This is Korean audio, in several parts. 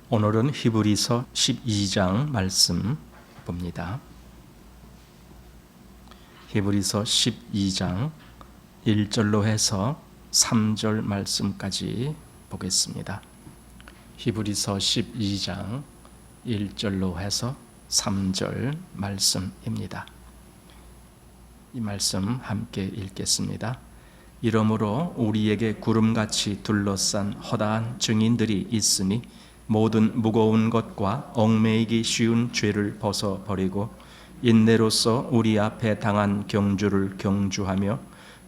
오늘은 히브리서 12장 말씀 봅니다. 히브리서 12장 1절로 해서 3절 말씀까지 보겠습니다. 히브리서 12장 1절로 해서 3절 말씀입니다. 이 말씀 함께 읽겠습니다. 이러므로 우리에게 구름같이 둘러싼 허다한 증인들이 있으니 모든 무거운 것과 얽매이기 쉬운 죄를 벗어버리고 인내로서 우리 앞에 당한 경주를 경주하며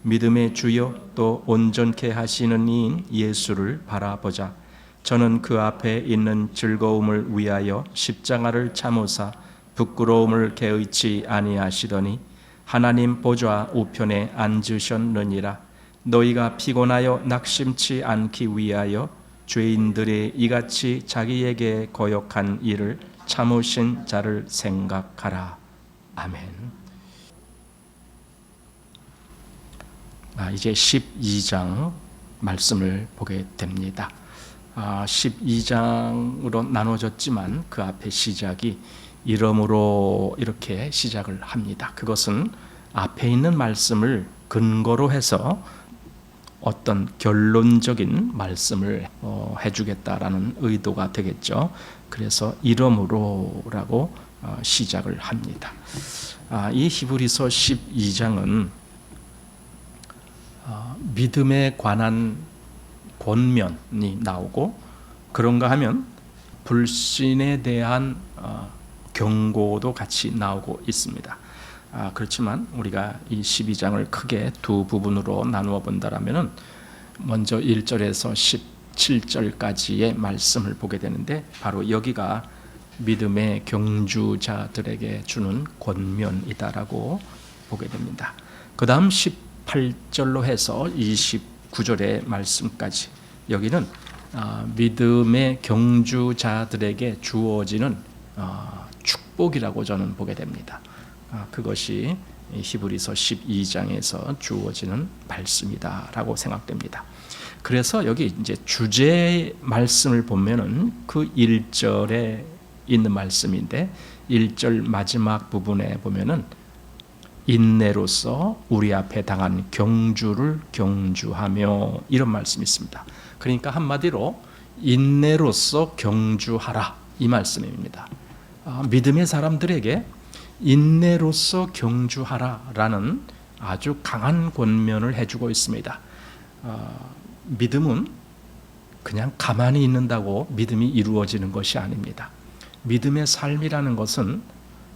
믿음의 주요 또 온전케 하시는 이인 예수를 바라보자. 저는 그 앞에 있는 즐거움을 위하여 십자가를 참으사 부끄러움을 개의치 아니하시더니 하나님 보좌 우편에 앉으셨느니라. 너희가 피곤하여 낙심치 않기 위하여 죄인들이 이같이 자기에게 거역한 일을 참으신 자를 생각하라. 아멘. 이제 12장 말씀을 보게 됩니다. 12장으로 나눠졌지만 그 앞에 시작이 이러므로 이렇게 시작을 합니다. 그것은 앞에 있는 말씀을 근거로 해서 어떤 결론적인 말씀을 해주겠다라는 의도가 되겠죠. 그래서 이러므로라고 시작을 합니다. 이 히브리서 12장은 믿음에 관한 권면이 나오고 그런가 하면 불신에 대한 경고도 같이 나오고 있습니다. 그렇지만 우리가 이 12장을 크게 두 부분으로 나누어 본다라면은 먼저 1절에서 17절까지의 말씀을 보게 되는데 바로 여기가 믿음의 경주자들에게 주는 권면이다라고 보게 됩니다. 그 다음 18절로 해서 29절의 말씀까지 여기는 믿음의 경주자들에게 주어지는 축복이라고 저는 보게 됩니다. 그것이 히브리서 12장에서 주어지는 말씀이다라고 생각됩니다. 그래서 여기 이제 주제 말씀을 보면은 그 1절에 있는 말씀인데 1절 마지막 부분에 보면은 인내로서 우리 앞에 당한 경주를 경주하며 이런 말씀이 있습니다. 그러니까 한마디로 인내로서 경주하라 이 말씀입니다. 믿음의 사람들에게 인내로서 경주하라라는 아주 강한 권면을 해주고 있습니다. 믿음은 그냥 가만히 있는다고 믿음이 이루어지는 것이 아닙니다. 믿음의 삶이라는 것은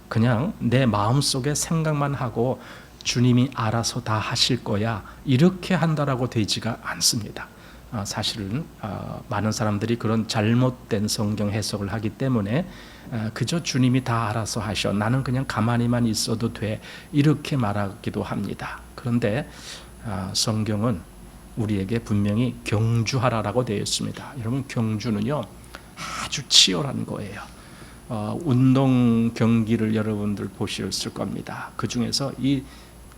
그냥 내 마음속에 생각만 하고 주님이 알아서 다 하실 거야 이렇게 한다라고 되지가 않습니다. 사실은 많은 사람들이 그런 잘못된 성경 해석을 하기 때문에 그저 주님이 다 알아서 하셔 나는 그냥 가만히만 있어도 돼 이렇게 말하기도 합니다. 그런데 성경은 우리에게 분명히 경주하라라고 되어 있습니다. 여러분 경주는요 아주 치열한 거예요. 운동 경기를 여러분들 보셨을 겁니다. 그 중에서 이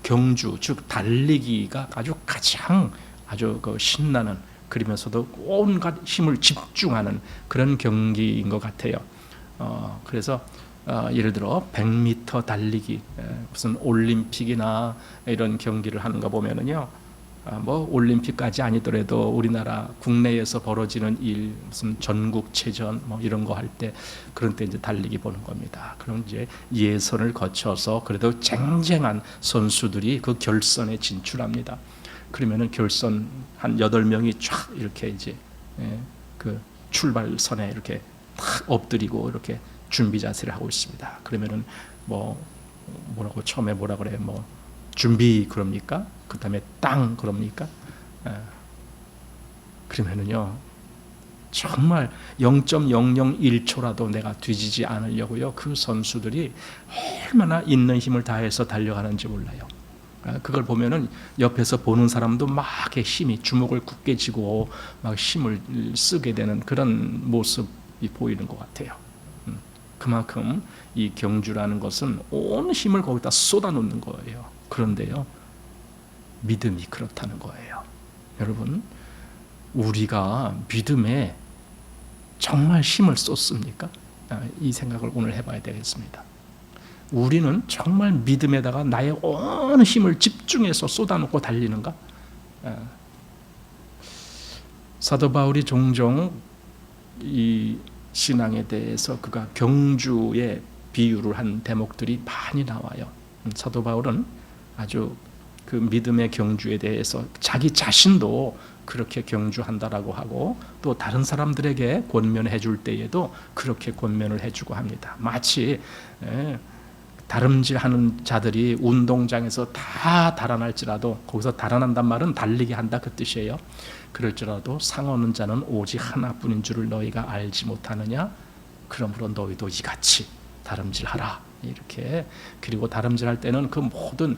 경주 즉 달리기가 가장 신나는 그러면서도 온갖 힘을 집중하는 그런 경기인 것 같아요. 그래서 예를 들어 100m 달리기 무슨 올림픽이나 이런 경기를 하는 거 보면은요 뭐 올림픽까지 아니더라도 우리나라 국내에서 벌어지는 일 무슨 전국체전 뭐 이런 거 할 때 그런 때 이제 달리기 보는 겁니다. 그럼 이제 예선을 거쳐서 그래도 쟁쟁한 선수들이 그 결선에 진출합니다. 그러면은 결선 한 8명이 쫙 이렇게 이제 그 출발선에 이렇게 탁 엎드리고 이렇게 준비 자세를 하고 있습니다. 그러면은 뭐라고 처음에 뭐라 그래요? 뭐 준비 그럽니까? 그다음에 땅 그럽니까? 그러면은요 정말 0.001초라도 내가 뒤지지 않으려고요 그 선수들이 얼마나 있는 힘을 다해서 달려가는지 몰라요. 그걸 보면은 옆에서 보는 사람도 막 힘이 주먹을 굳게 쥐고 막 힘을 쓰게 되는 그런 모습이 보이는 것 같아요. 그만큼 이 경주라는 것은 온 힘을 거기다 쏟아놓는 거예요. 그런데요 믿음이 그렇다는 거예요. 여러분 우리가 믿음에 정말 힘을 쏟습니까? 이 생각을 오늘 해봐야 되겠습니다. 우리는 정말 믿음에다가 나의 온 힘을 집중해서 쏟아놓고 달리는가? 사도 바울이 종종 이 신앙에 대해서 그가 경주의 비유를 한 대목들이 많이 나와요. 사도 바울은 아주 그 믿음의 경주에 대해서 자기 자신도 그렇게 경주한다라고 하고 또 다른 사람들에게 권면해 줄 때에도 그렇게 권면을 해주고 합니다. 마치 다름질하는 자들이 운동장에서 다 달아날지라도, 거기서 달아난단 말은 달리게 한다 그 뜻이에요. 그럴지라도 상 얻는 자는 오직 하나뿐인 줄을 너희가 알지 못하느냐? 그러므로 너희도 이같이 다름질하라. 이렇게. 그리고 다름질할 때는 그 모든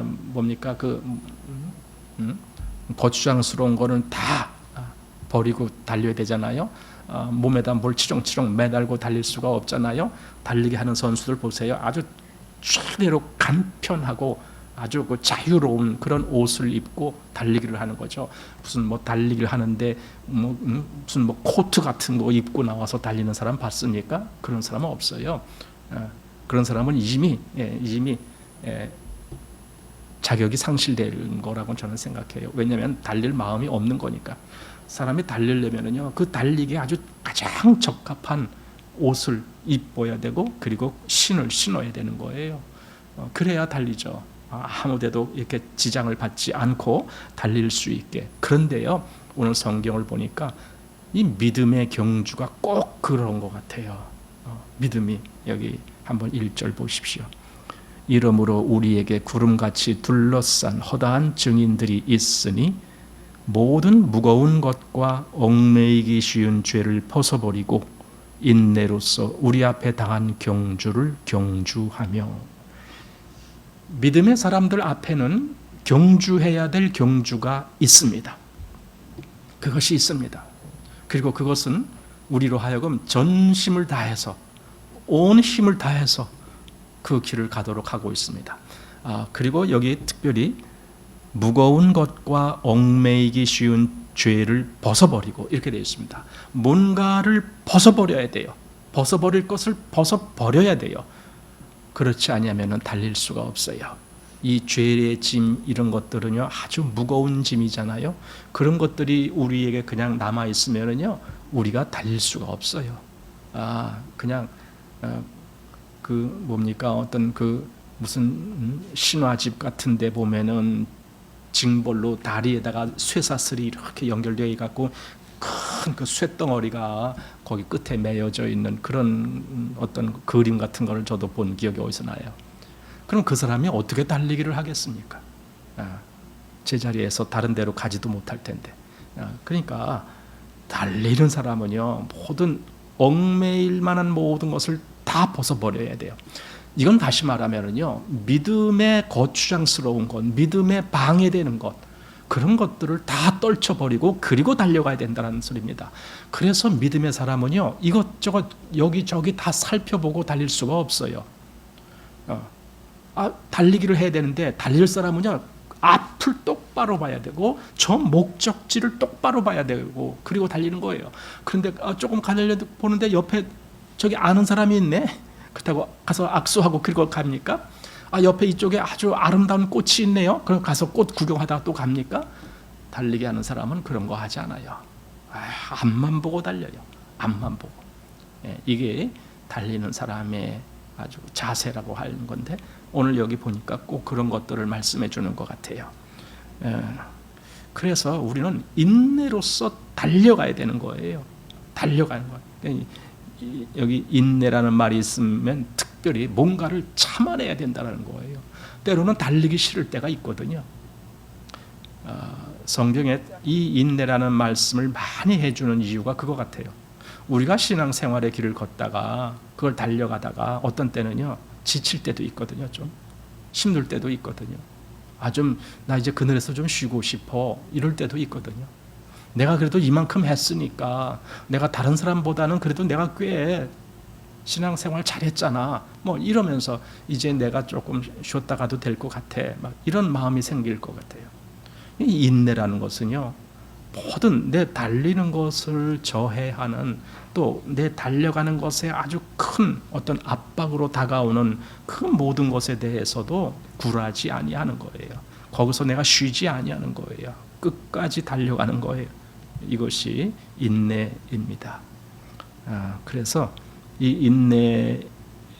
뭡니까 거추장스러운 거는 다 버리고 달려야 되잖아요. 몸에다 뭘 치렁치렁 매달고 달릴 수가 없잖아요. 달리기 하는 선수들 보세요. 아주 최대로 간편하고 아주 그 자유로운 그런 옷을 입고 달리기를 하는 거죠. 무슨 뭐 달리기를 하는데 무슨 뭐 코트 같은 거 입고 나와서 달리는 사람 봤습니까? 그런 사람은 없어요. 그런 사람은 이미 자격이 상실된 거라고 저는 생각해요. 왜냐하면 달릴 마음이 없는 거니까. 사람이 달리려면은요, 그 달리기에 아주 가장 적합한 옷을 입어야 되고, 그리고 신을 신어야 되는 거예요. 그래야 달리죠. 아무데도 이렇게 지장을 받지 않고 달릴 수 있게. 그런데요, 오늘 성경을 보니까 이 믿음의 경주가 꼭 그런 것 같아요. 믿음이 여기 한번 1절 보십시오. 이러므로 우리에게 구름같이 둘러싼 허다한 증인들이 있으니 모든 무거운 것과 얽매이기 쉬운 죄를 벗어버리고 인내로서 우리 앞에 당한 경주를 경주하며. 믿음의 사람들 앞에는 경주해야 될 경주가 있습니다. 그것이 있습니다. 그리고 그것은 우리로 하여금 전심을 다해서, 온 힘을 다해서 그 길을 가도록 하고 있습니다. 그리고 여기 특별히 무거운 것과 얽매이기 쉬운 죄를 벗어버리고 이렇게 되어 있습니다. 뭔가를 벗어버려야 돼요. 벗어버릴 것을 벗어버려야 돼요. 그렇지 않으면 달릴 수가 없어요. 이 죄의 짐 이런 것들은요, 아주 무거운 짐이잖아요. 그런 것들이 우리에게 그냥 남아 있으면은요, 우리가 달릴 수가 없어요. 그냥 어떤 무슨 신화집 같은데 보면은 징벌로 다리에다가 쇠사슬이 이렇게 연결되어 갖고 큰 그 쇠덩어리가 거기 끝에 매여져 있는 그런 어떤 그림 같은 거를 저도 본 기억이 어디서 나요. 그럼 그 사람이 어떻게 달리기를 하겠습니까? 제자리에서 다른 데로 가지도 못할 텐데. 그러니까 달리는 사람은요, 모든 얽매일 만한 모든 것을 다 벗어버려야 돼요. 이건 다시 말하면은요, 믿음의 거추장스러운 것, 믿음에 방해되는 것, 그런 것들을 다 떨쳐버리고 그리고 달려가야 된다는 소리입니다. 그래서 믿음의 사람은요, 이것저것 여기저기 다 살펴보고 달릴 수가 없어요. 달리기를 해야 되는데 달릴 사람은요, 앞을 똑바로 봐야 되고 저 목적지를 똑바로 봐야 되고 그리고 달리는 거예요. 그런데 조금 가려고 보는데 옆에 저기 아는 사람이 있네. 그렇다고 가서 악수하고 그리고 갑니까? 옆에 이쪽에 아주 아름다운 꽃이 있네요. 그럼 가서 꽃 구경하다가 또 갑니까? 달리기 하는 사람은 그런 거 하지 않아요. 앞만 보고 달려요. 앞만 보고. 이게 달리는 사람의 아주 자세라고 하는 건데, 오늘 여기 보니까 꼭 그런 것들을 말씀해 주는 것 같아요. 그래서 우리는 인내로서 달려가야 되는 거예요. 달려가는 거예요. 여기 인내라는 말이 있으면 특별히 뭔가를 참아내야 된다는 거예요. 때로는 달리기 싫을 때가 있거든요. 성경에 이 인내라는 말씀을 많이 해주는 이유가 그거 같아요. 우리가 신앙생활의 길을 걷다가 그걸 달려가다가 어떤 때는요, 지칠 때도 있거든요. 좀 힘들 때도 있거든요. 나 이제 그늘에서 좀 쉬고 싶어, 이럴 때도 있거든요. 내가 그래도 이만큼 했으니까, 내가 다른 사람보다는 그래도 내가 꽤 신앙생활 잘했잖아, 뭐 이러면서 이제 내가 조금 쉬었다 가도 될 것 같아, 막 이런 마음이 생길 것 같아요. 이 인내라는 것은요, 모든 내 달리는 것을 저해하는, 또 내 달려가는 것에 아주 큰 어떤 압박으로 다가오는 그 모든 것에 대해서도 굴하지 아니하는 거예요. 거기서 내가 쉬지 아니하는 거예요. 끝까지 달려가는 거예요. 이것이 인내입니다. 그래서 이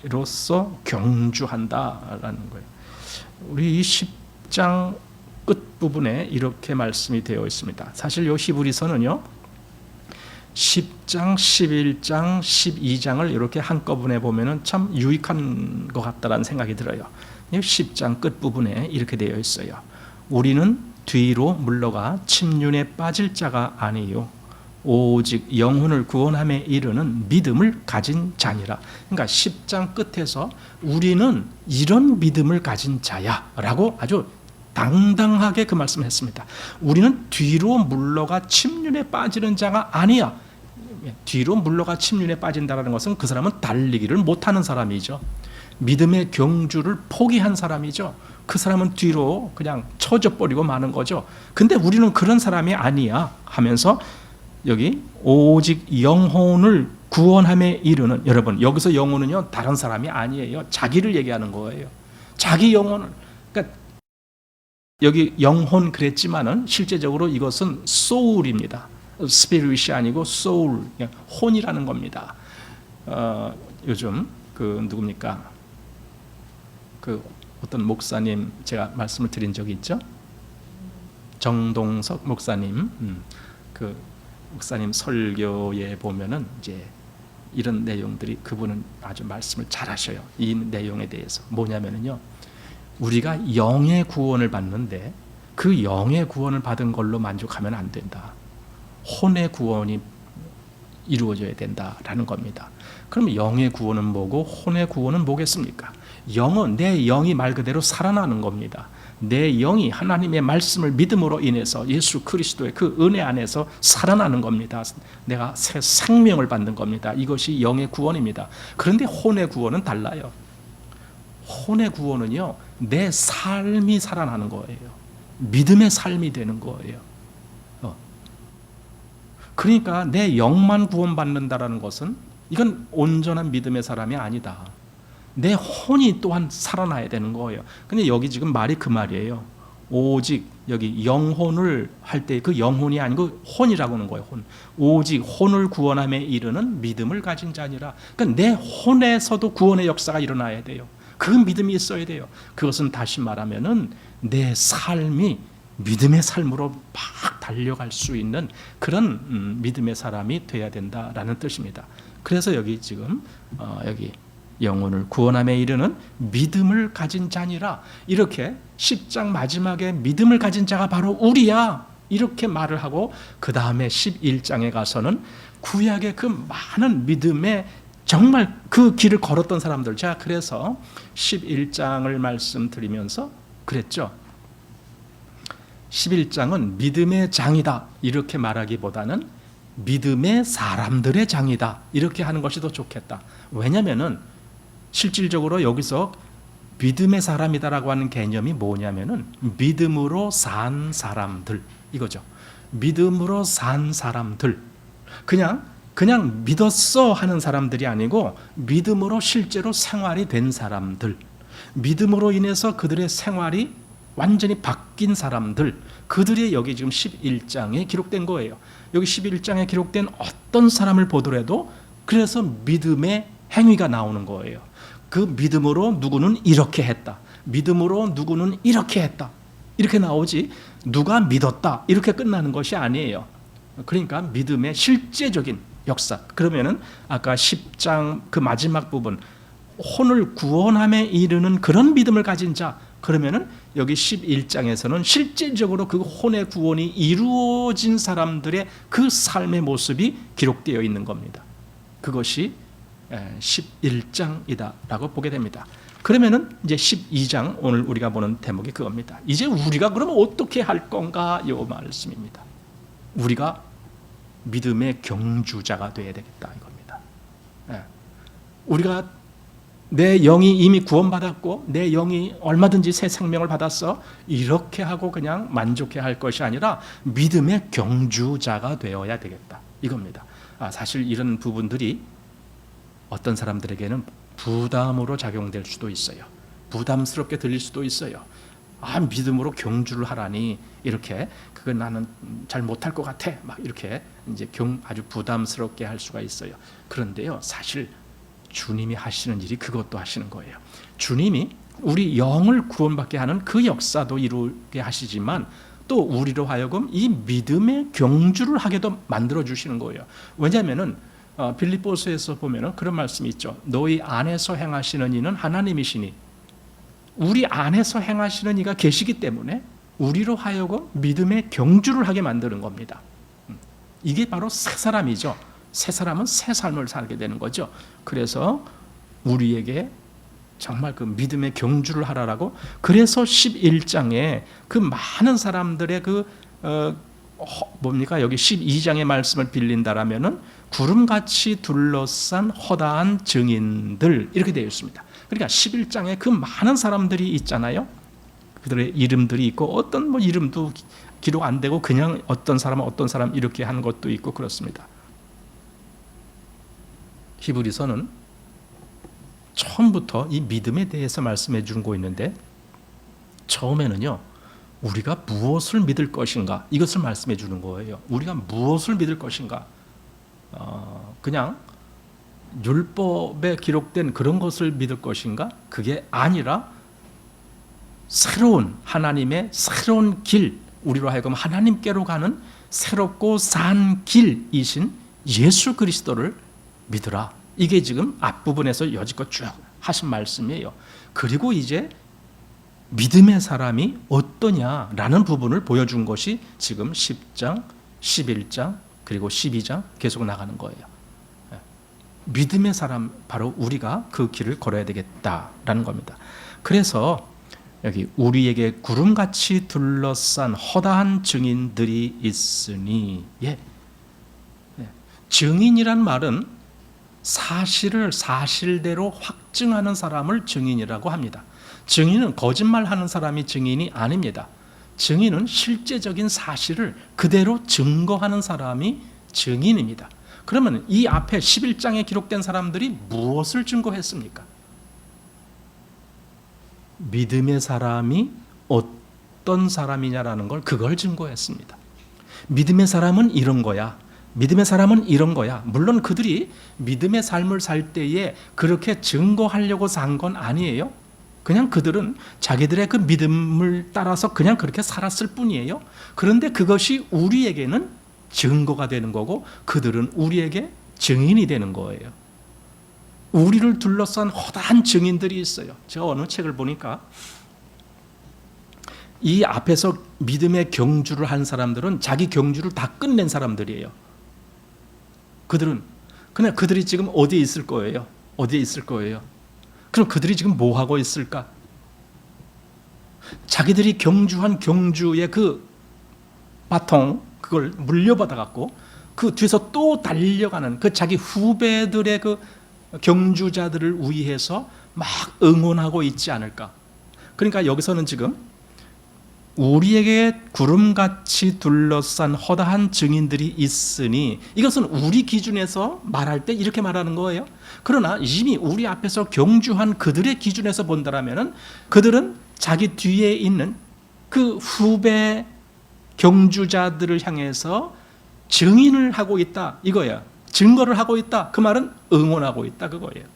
인내로서 경주한다라는 거예요. 우리 이 10장 끝부분에 이렇게 말씀이 되어 있습니다. 사실 이 히브리서는요, 10장, 11장, 12장을 이렇게 한꺼번에 보면은 참 유익한 것 같다라는 생각이 들어요. 10장 끝부분에 이렇게 되어 있어요. 우리는 뒤로 물러가 침륜에 빠질 자가 아니요 오직 영혼을 구원함에 이르는 믿음을 가진 자니라. 그러니까 10장 끝에서 우리는 이런 믿음을 가진 자야 라고 아주 당당하게 그 말씀을 했습니다. 우리는 뒤로 물러가 침륜에 빠지는 자가 아니야. 뒤로 물러가 침륜에 빠진다는 것은 그 사람은 달리기를 못하는 사람이죠. 믿음의 경주를 포기한 사람이죠. 그 사람은 뒤로 그냥 처져버리고 마는 거죠. 근데 우리는 그런 사람이 아니야 하면서 여기 오직 영혼을 구원함에 이르는, 여러분 여기서 영혼은요 다른 사람이 아니에요. 자기를 얘기하는 거예요. 자기 영혼을. 그러니까 여기 영혼 그랬지만은 실제적으로 이것은 soul입니다. 스피릿이 아니고 soul, 혼이라는 겁니다. 요즘 그 누굽니까? 그 어떤 목사님 제가 말씀을 드린 적이 있죠. 정동석 목사님, 그 목사님 설교에 보면은 이제 이런 내용들이, 그분은 아주 말씀을 잘하셔요. 이 내용에 대해서 뭐냐면은요, 우리가 영의 구원을 받는데 그 영의 구원을 받은 걸로 만족하면 안 된다. 혼의 구원이 이루어져야 된다라는 겁니다. 그럼 영의 구원은 뭐고 혼의 구원은 뭐겠습니까? 영은 내 영이 말 그대로 살아나는 겁니다. 내 영이 하나님의 말씀을 믿음으로 인해서 예수 그리스도의 그 은혜 안에서 살아나는 겁니다. 내가 새 생명을 받는 겁니다. 이것이 영의 구원입니다. 그런데 혼의 구원은 달라요. 혼의 구원은요, 내 삶이 살아나는 거예요. 믿음의 삶이 되는 거예요. 그러니까 내 영만 구원받는다라는 것은 이건 온전한 믿음의 사람이 아니다. 내 혼이 또한 살아나야 되는 거예요. 근데 여기 지금 말이 그 말이에요. 오직 여기 영혼을 할 때 그 영혼이 아니고 혼이라고 하는 거예요. 혼. 오직 혼을 구원함에 이르는 믿음을 가진 자니라. 그러니까 내 혼에서도 구원의 역사가 일어나야 돼요. 그 믿음이 있어야 돼요. 그것은 다시 말하면은 내 삶이 믿음의 삶으로 막 달려갈 수 있는 그런 믿음의 사람이 돼야 된다라는 뜻입니다. 그래서 여기 지금 여기 영혼을 구원함에 이르는 믿음을 가진 자니라, 이렇게 10장 마지막에 믿음을 가진 자가 바로 우리야 이렇게 말을 하고, 그 다음에 11장에 가서는 구약의 그 많은 믿음의 정말 그 길을 걸었던 사람들, 제가 그래서 11장을 말씀드리면서 그랬죠. 11장은 믿음의 장이다 이렇게 말하기보다는 믿음의 사람들의 장이다 이렇게 하는 것이 더 좋겠다. 왜냐하면은 실질적으로 여기서 믿음의 사람이다라고 하는 개념이 뭐냐면은 믿음으로 산 사람들 이거죠. 믿음으로 산 사람들, 그냥 믿었어 하는 사람들이 아니고 믿음으로 실제로 생활이 된 사람들, 믿음으로 인해서 그들의 생활이 완전히 바뀐 사람들, 그들이 여기 지금 11장에 기록된 거예요. 여기 11장에 기록된 어떤 사람을 보더라도 그래서 믿음의 행위가 나오는 거예요. 그 믿음으로 누구는 이렇게 했다, 믿음으로 누구는 이렇게 했다, 이렇게 나오지 누가 믿었다 이렇게 끝나는 것이 아니에요. 그러니까 믿음의 실제적인 역사. 그러면은 아까 10장 그 마지막 부분, 혼을 구원함에 이르는 그런 믿음을 가진 자, 그러면은 여기 11장에서는 실질적으로 그 혼의 구원이 이루어진 사람들의 그 삶의 모습이 기록되어 있는 겁니다. 그것이 11장이다라고 보게 됩니다. 그러면은 이제 12장, 오늘 우리가 보는 대목이 그겁니다. 이제 우리가 그러면 어떻게 할 건가 요 말씀입니다. 우리가 믿음의 경주자가 되어야 되겠다 이겁니다. 우리가 내 영이 이미 구원받았고 내 영이 얼마든지 새 생명을 받았어, 이렇게 하고 그냥 만족해야 할 것이 아니라 믿음의 경주자가 되어야 되겠다, 이겁니다. 사실 이런 부분들이 어떤 사람들에게는 부담으로 작용될 수도 있어요. 부담스럽게 들릴 수도 있어요. 믿음으로 경주를 하라니, 이렇게 그건 나는 잘 못할 것 같아, 막 이렇게 이제 아주 부담스럽게 할 수가 있어요. 그런데요, 사실 주님이 하시는 일이 그것도 하시는 거예요. 주님이 우리 영을 구원받게 하는 그 역사도 이루게 하시지만 또 우리로 하여금 이 믿음의 경주를 하게도 만들어 주시는 거예요. 왜냐하면은 빌립보서에서 보면은 그런 말씀이 있죠. 너희 안에서 행하시는 이는 하나님이시니, 우리 안에서 행하시는 이가 계시기 때문에 우리로 하여금 믿음의 경주를 하게 만드는 겁니다. 이게 바로 새 사람이죠. 새 사람은 새 삶을 살게 되는 거죠. 그래서 우리에게 정말 그 믿음의 경주를 하라라고, 그래서 11장에 그 많은 사람들의 여기 12장의 말씀을 빌린다라면은 구름같이 둘러싼 허다한 증인들, 이렇게 되어 있습니다. 그러니까 11장에 그 많은 사람들이 있잖아요. 그들의 이름들이 있고 어떤 이름도 기록 안 되고 그냥 어떤 사람 이렇게 하는 것도 있고 그렇습니다. 히브리서는 처음부터 이 믿음에 대해서 말씀해 주고 있는데, 처음에는요, 우리가 무엇을 믿을 것인가, 이것을 말씀해 주는 거예요. 우리가 무엇을 믿을 것인가, 그냥 율법에 기록된 그런 것을 믿을 것인가, 그게 아니라 새로운 하나님의 새로운 길, 우리로 하여금 하나님께로 가는 새롭고 산 길이신 예수 그리스도를 믿으라. 이게 지금 앞부분에서 여지껏 쭉 하신 말씀이에요. 그리고 이제 믿음의 사람이 어떠냐라는 부분을 보여준 것이 지금 10장, 11장, 그리고 12장 계속 나가는 거예요. 믿음의 사람, 바로 우리가 그 길을 걸어야 되겠다라는 겁니다. 그래서 여기 우리에게 구름같이 둘러싼 허다한 증인들이 있으니, 증인이란 말은 사실을 사실대로 확증하는 사람을 증인이라고 합니다. 증인은 거짓말하는 사람이 증인이 아닙니다. 증인은 실제적인 사실을 그대로 증거하는 사람이 증인입니다. 그러면 이 앞에 11장에 기록된 사람들이 무엇을 증거했습니까? 믿음의 사람이 어떤 사람이냐라는 걸, 그걸 증거했습니다. 믿음의 사람은 이런 거야, 믿음의 사람은 이런 거야. 물론 그들이 믿음의 삶을 살 때에 그렇게 증거하려고 산 건 아니에요. 그냥 그들은 자기들의 그 믿음을 따라서 그냥 그렇게 살았을 뿐이에요. 그런데 그것이 우리에게는 증거가 되는 거고, 그들은 우리에게 증인이 되는 거예요. 우리를 둘러싼 허다한 증인들이 있어요. 제가 어느 책을 보니까 이 앞에서 믿음의 경주를 한 사람들은 자기 경주를 다 끝낸 사람들이에요. 그들이 지금 어디에 있을 거예요? 어디에 있을 거예요? 그럼 그들이 지금 뭐 하고 있을까? 자기들이 경주한 경주의 그 바통, 그걸 물려받아 갖고 그 뒤에서 또 달려가는 그 자기 후배들의 그 경주자들을 위해서 막 응원하고 있지 않을까? 그러니까 여기서는 지금 우리에게 구름같이 둘러싼 허다한 증인들이 있으니, 이것은 우리 기준에서 말할 때 이렇게 말하는 거예요. 그러나 이미 우리 앞에서 경주한 그들의 기준에서 본다라면 그들은 자기 뒤에 있는 그 후배 경주자들을 향해서 증인을 하고 있다, 이거야. 증거를 하고 있다, 그 말은 응원하고 있다, 그거예요.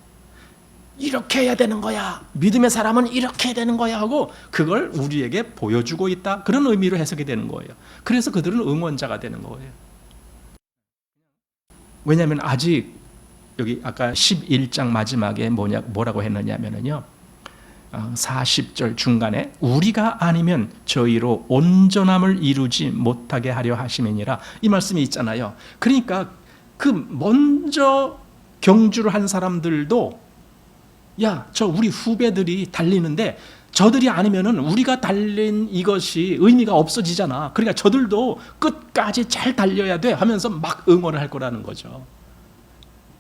이렇게 해야 되는 거야, 믿음의 사람은 이렇게 해야 되는 거야 하고 그걸 우리에게 보여주고 있다, 그런 의미로 해석이 되는 거예요. 그래서 그들은 응원자가 되는 거예요. 왜냐하면 아직 여기 아까 11장 마지막에 뭐라고 했느냐면요, 40절 중간에 우리가 아니면 저희로 온전함을 이루지 못하게 하려 하심이니라, 이 말씀이 있잖아요. 그러니까 그 먼저 경주를 한 사람들도, 야, 저 우리 후배들이 달리는데 저들이 아니면은 우리가 달린 이것이 의미가 없어지잖아. 그러니까 저들도 끝까지 잘 달려야 돼 하면서 막 응원을 할 거라는 거죠.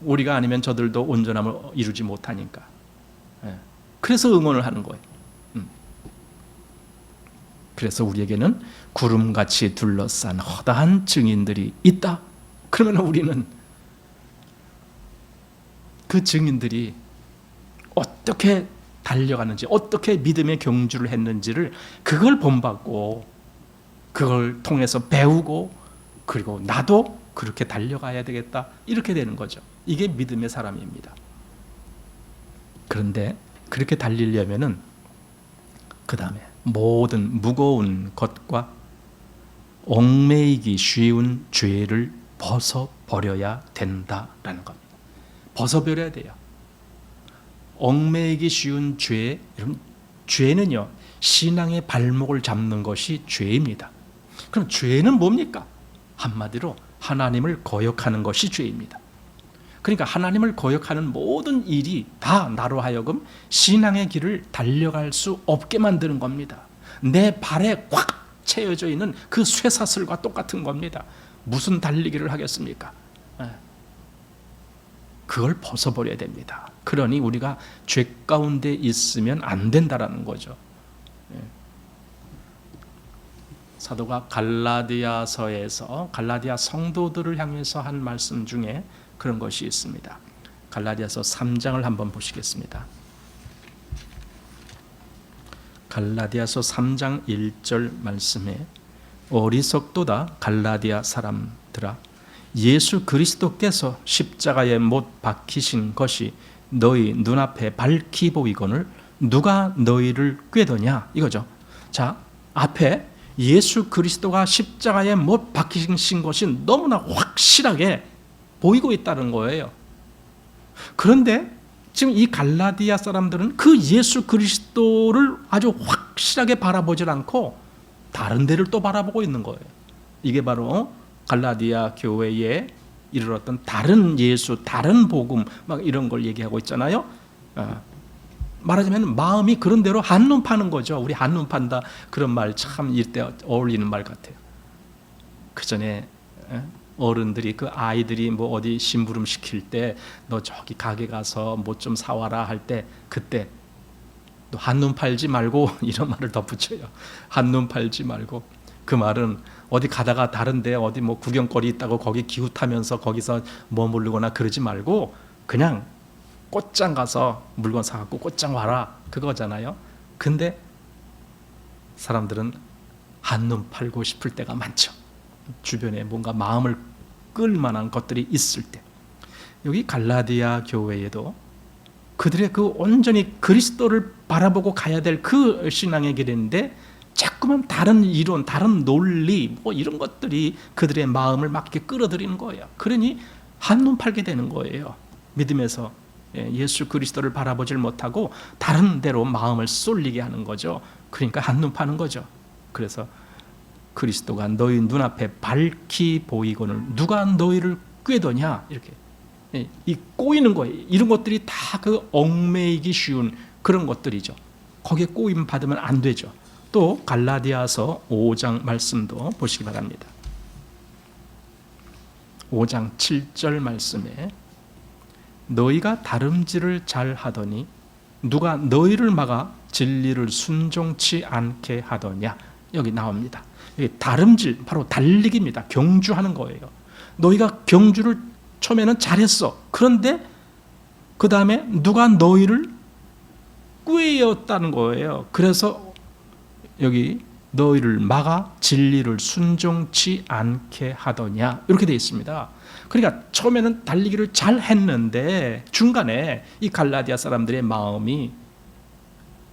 우리가 아니면 저들도 온전함을 이루지 못하니까. 그래서 응원을 하는 거예요. 그래서 우리에게는 구름같이 둘러싼 허다한 증인들이 있다. 그러면 우리는 그 증인들이 어떻게 달려가는지, 어떻게 믿음의 경주를 했는지를 그걸 본받고 그걸 통해서 배우고, 그리고 나도 그렇게 달려가야 되겠다, 이렇게 되는 거죠. 이게 믿음의 사람입니다. 그런데 그렇게 달리려면은 그 다음에 모든 무거운 것과 얽매이기 쉬운 죄를 벗어버려야 된다라는 겁니다. 벗어버려야 돼요. 얽매이기 쉬운 죄, 여러분, 죄는요, 신앙의 발목을 잡는 것이 죄입니다. 그럼 죄는 뭡니까? 한마디로 하나님을 거역하는 것이 죄입니다. 그러니까 하나님을 거역하는 모든 일이 다 나로 하여금 신앙의 길을 달려갈 수 없게 만드는 겁니다. 내 발에 꽉 채워져 있는 그 쇠사슬과 똑같은 겁니다. 무슨 달리기를 하겠습니까? 그걸 벗어버려야 됩니다. 그러니 우리가 죄 가운데 있으면 안 된다라는 거죠. 사도가 갈라디아서에서 갈라디아 성도들을 향해서 한 말씀 중에 그런 것이 있습니다. 갈라디아서 3장을 한번 보시겠습니다. 갈라디아서 3장 1절 말씀에 어리석도다 갈라디아 사람들아, 예수 그리스도께서 십자가에 못 박히신 것이 너희 눈앞에 밝히 보이거늘 누가 너희를 꾀더냐, 이거죠. 자, 앞에 예수 그리스도가 십자가에 못 박히신 것이 너무나 확실하게 보이고 있다는 거예요. 그런데 지금 이 갈라디아 사람들은 그 예수 그리스도를 아주 확실하게 바라보질 않고 다른 데를 또 바라보고 있는 거예요. 이게 바로 갈라디아 교회에 이르렀던 다른 예수, 다른 복음, 막 이런 걸 얘기하고 있잖아요. 말하자면 마음이 그런 대로 한눈 파는 거죠. 우리 한눈 판다, 그런 말 참 이때 어울리는 말 같아요. 그 전에 어른들이 그 아이들이 뭐 어디 심부름 시킬 때 너 저기 가게 가서 뭐 좀 사와라 할 때, 그때 너 한눈 팔지 말고 이런 말을 덧붙여요. 한눈 팔지 말고. 그 말은 어디 가다가 다른데 어디 뭐 구경거리 있다고 거기 기웃하면서 거기서 머무르거나 그러지 말고 그냥 꽃장 가서 물건 사갖고 꽃장 와라, 그거잖아요. 근데 사람들은 한눈 팔고 싶을 때가 많죠. 주변에 뭔가 마음을 끌 만한 것들이 있을 때. 여기 갈라디아 교회에도 그들의 그 온전히 그리스도를 바라보고 가야 될 그 신앙의 길인데 자꾸만 다른 이론, 다른 논리 뭐 이런 것들이 그들의 마음을 막 이렇게 끌어들이는 거예요. 그러니 한눈 팔게 되는 거예요. 믿음에서 예수 그리스도를 바라보질 못하고 다른 데로 마음을 쏠리게 하는 거죠. 그러니까 한눈 파는 거죠. 그래서 그리스도가 너희 눈앞에 밝히 보이거늘 누가 너희를 꾀더냐, 이렇게 이 꼬이는 거예요. 이런 것들이 다 그 얽매이기 쉬운 그런 것들이죠. 거기에 꼬임 받으면 안 되죠. 또 갈라디아서 5장 말씀도 보시기 바랍니다. 5장 7절 말씀에 너희가 다름질을 잘 하더니 누가 너희를 막아 진리를 순종치 않게 하더냐, 여기 나옵니다. 여기 다름질, 바로 달리기입니다. 경주하는 거예요. 너희가 경주를 처음에는 잘했어. 그런데 그 다음에 누가 너희를 꾀었다는 거예요. 그래서 여기 너희를 막아 진리를 순종치 않게 하더냐, 이렇게 되어 있습니다. 그러니까 처음에는 달리기를 잘 했는데 중간에 이 갈라디아 사람들의 마음이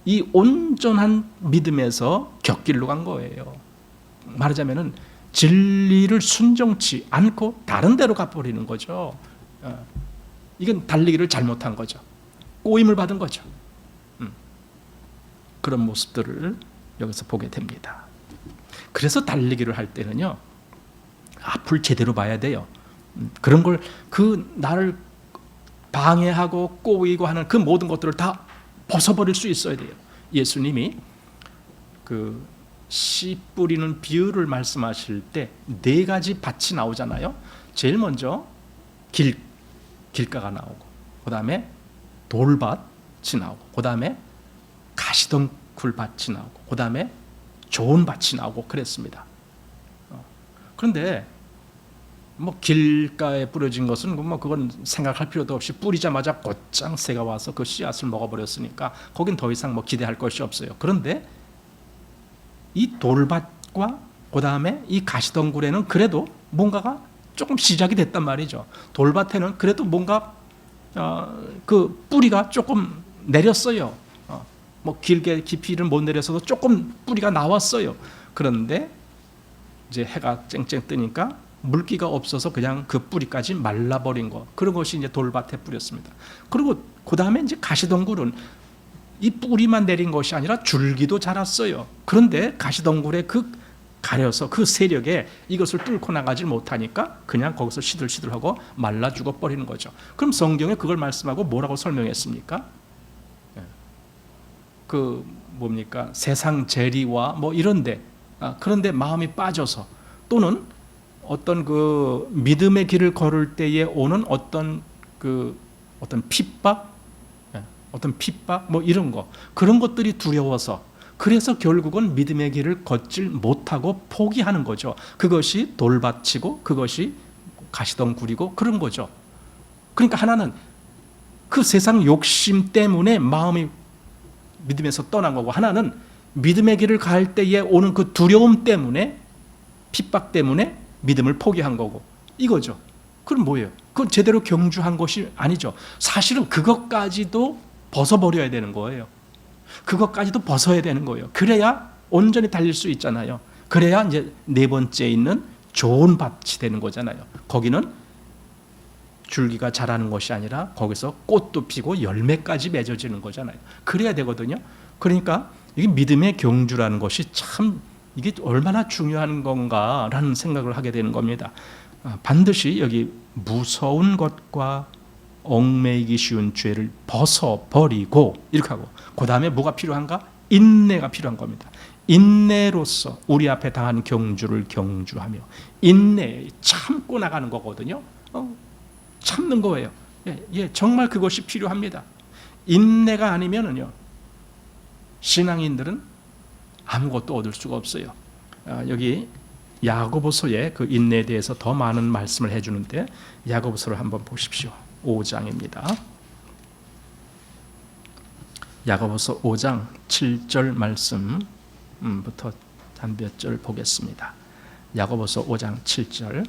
이 온전한 믿음에서 곁길로 간 거예요. 말하자면은 진리를 순종치 않고 다른 데로 가버리는 거죠. 이건 달리기를 잘못한 거죠. 꼬임을 받은 거죠. 그런 모습들을 여기서 보게 됩니다. 그래서 달리기를 할 때는요, 앞을 제대로 봐야 돼요. 그런 걸, 그 나를 방해하고 꼬이고 하는 그 모든 것들을 다 벗어버릴 수 있어야 돼요. 예수님이 그 씨 뿌리는 비유를 말씀하실 때 4가지 밭이 나오잖아요. 제일 먼저 길가가 나오고, 그 다음에 돌밭, 밭이 나오고, 그 다음에 가시덩굴 밭이 나오고, 그 다음에 좋은 밭이 나오고 그랬습니다. 그런데 뭐 길가에 뿌려진 것은 뭐 그건 생각할 필요도 없이 뿌리자마자 곧장 새가 와서 그 씨앗을 먹어버렸으니까 거긴 더 이상 뭐 기대할 것이 없어요. 그런데 이 돌밭과 그 다음에 이 가시덩굴에는 그래도 뭔가가 조금 시작이 됐단 말이죠. 돌밭에는 그래도 뭔가 그 뿌리가 조금 내렸어요. 뭐 길게 깊이를 못 내려서도 조금 뿌리가 나왔어요. 그런데 이제 해가 쨍쨍 뜨니까 물기가 없어서 그냥 그 뿌리까지 말라버린 거, 그런 것이 이제 돌밭에 뿌렸습니다. 그리고 그 다음에 이제 가시덩굴은 이 뿌리만 내린 것이 아니라 줄기도 자랐어요. 그런데 가시덩굴에 그 가려서 그 세력에 이것을 뚫고 나가지 못하니까 그냥 거기서 시들시들하고 말라 죽어 버리는 거죠. 그럼 성경에 그걸 말씀하고 뭐라고 설명했습니까? 그 뭡니까? 세상 재리와 뭐 이런데, 그런데 마음이 빠져서, 또는 어떤 그 믿음의 길을 걸을 때에 오는 어떤 핍박, 뭐 이런 거, 그런 것들이 두려워서, 그래서 결국은 믿음의 길을 걷질 못하고 포기하는 거죠. 그것이 돌밭이고 그것이 가시덩굴이고 그런 거죠. 그러니까 하나는 그 세상 욕심 때문에 마음이 믿음에서 떠난 거고, 하나는 믿음의 길을 갈 때에 오는 그 두려움 때문에, 핍박 때문에 믿음을 포기한 거고, 이거죠. 그럼 뭐예요? 그건 제대로 경주한 것이 아니죠. 사실은 그것까지도 벗어버려야 되는 거예요. 그것까지도 벗어야 되는 거예요. 그래야 온전히 달릴 수 있잖아요. 그래야 이제 네 번째 있는 좋은 밭이 되는 거잖아요. 거기는 줄기가 자라는 것이 아니라 거기서 꽃도 피고 열매까지 맺어지는 거잖아요. 그래야 되거든요. 그러니까 이게 믿음의 경주라는 것이 참, 이게 얼마나 중요한 건가라는 생각을 하게 되는 겁니다. 반드시 여기 무서운 것과 얽매이기 쉬운 죄를 벗어버리고 이렇게 하고, 그 다음에 뭐가 필요한가? 인내가 필요한 겁니다. 인내로서 우리 앞에 당한 경주를 경주하며, 인내, 참고 나가는 거거든요. 참는 거예요. 정말 그것이 필요합니다. 인내가 아니면은요, 신앙인들은 아무것도 얻을 수가 없어요. 여기 야고보서에 그 인내에 대해서 더 많은 말씀을 해주는데, 야고보서를 한번 보십시오. 5장입니다. 야고보서 5장 7절 말씀부터 한 몇 절 보겠습니다. 야고보서 5장 7절.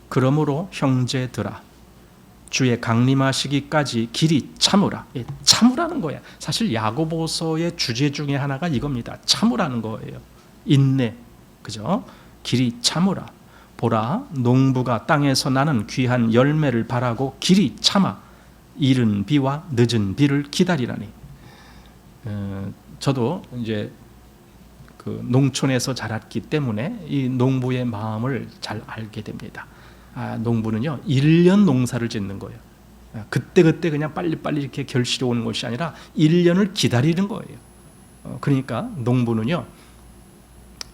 그러므로 형제들아, 주의 강림하시기까지 길이 참으라. 참으라는 거예요. 사실 야고보서의 주제 중에 하나가 이겁니다. 참으라는 거예요. 인내, 그죠? 길이 참으라. 보라, 농부가 땅에서 나는 귀한 열매를 바라고 길이 참아 이른 비와 늦은 비를 기다리라니. 저도 이제 그 농촌에서 자랐기 때문에 이 농부의 마음을 잘 알게 됩니다. 농부는요, 1년 농사를 짓는 거예요. 그때 그냥 빨리빨리 이렇게 결실이 오는 것이 아니라 1년을 기다리는 거예요. 그러니까 농부는요,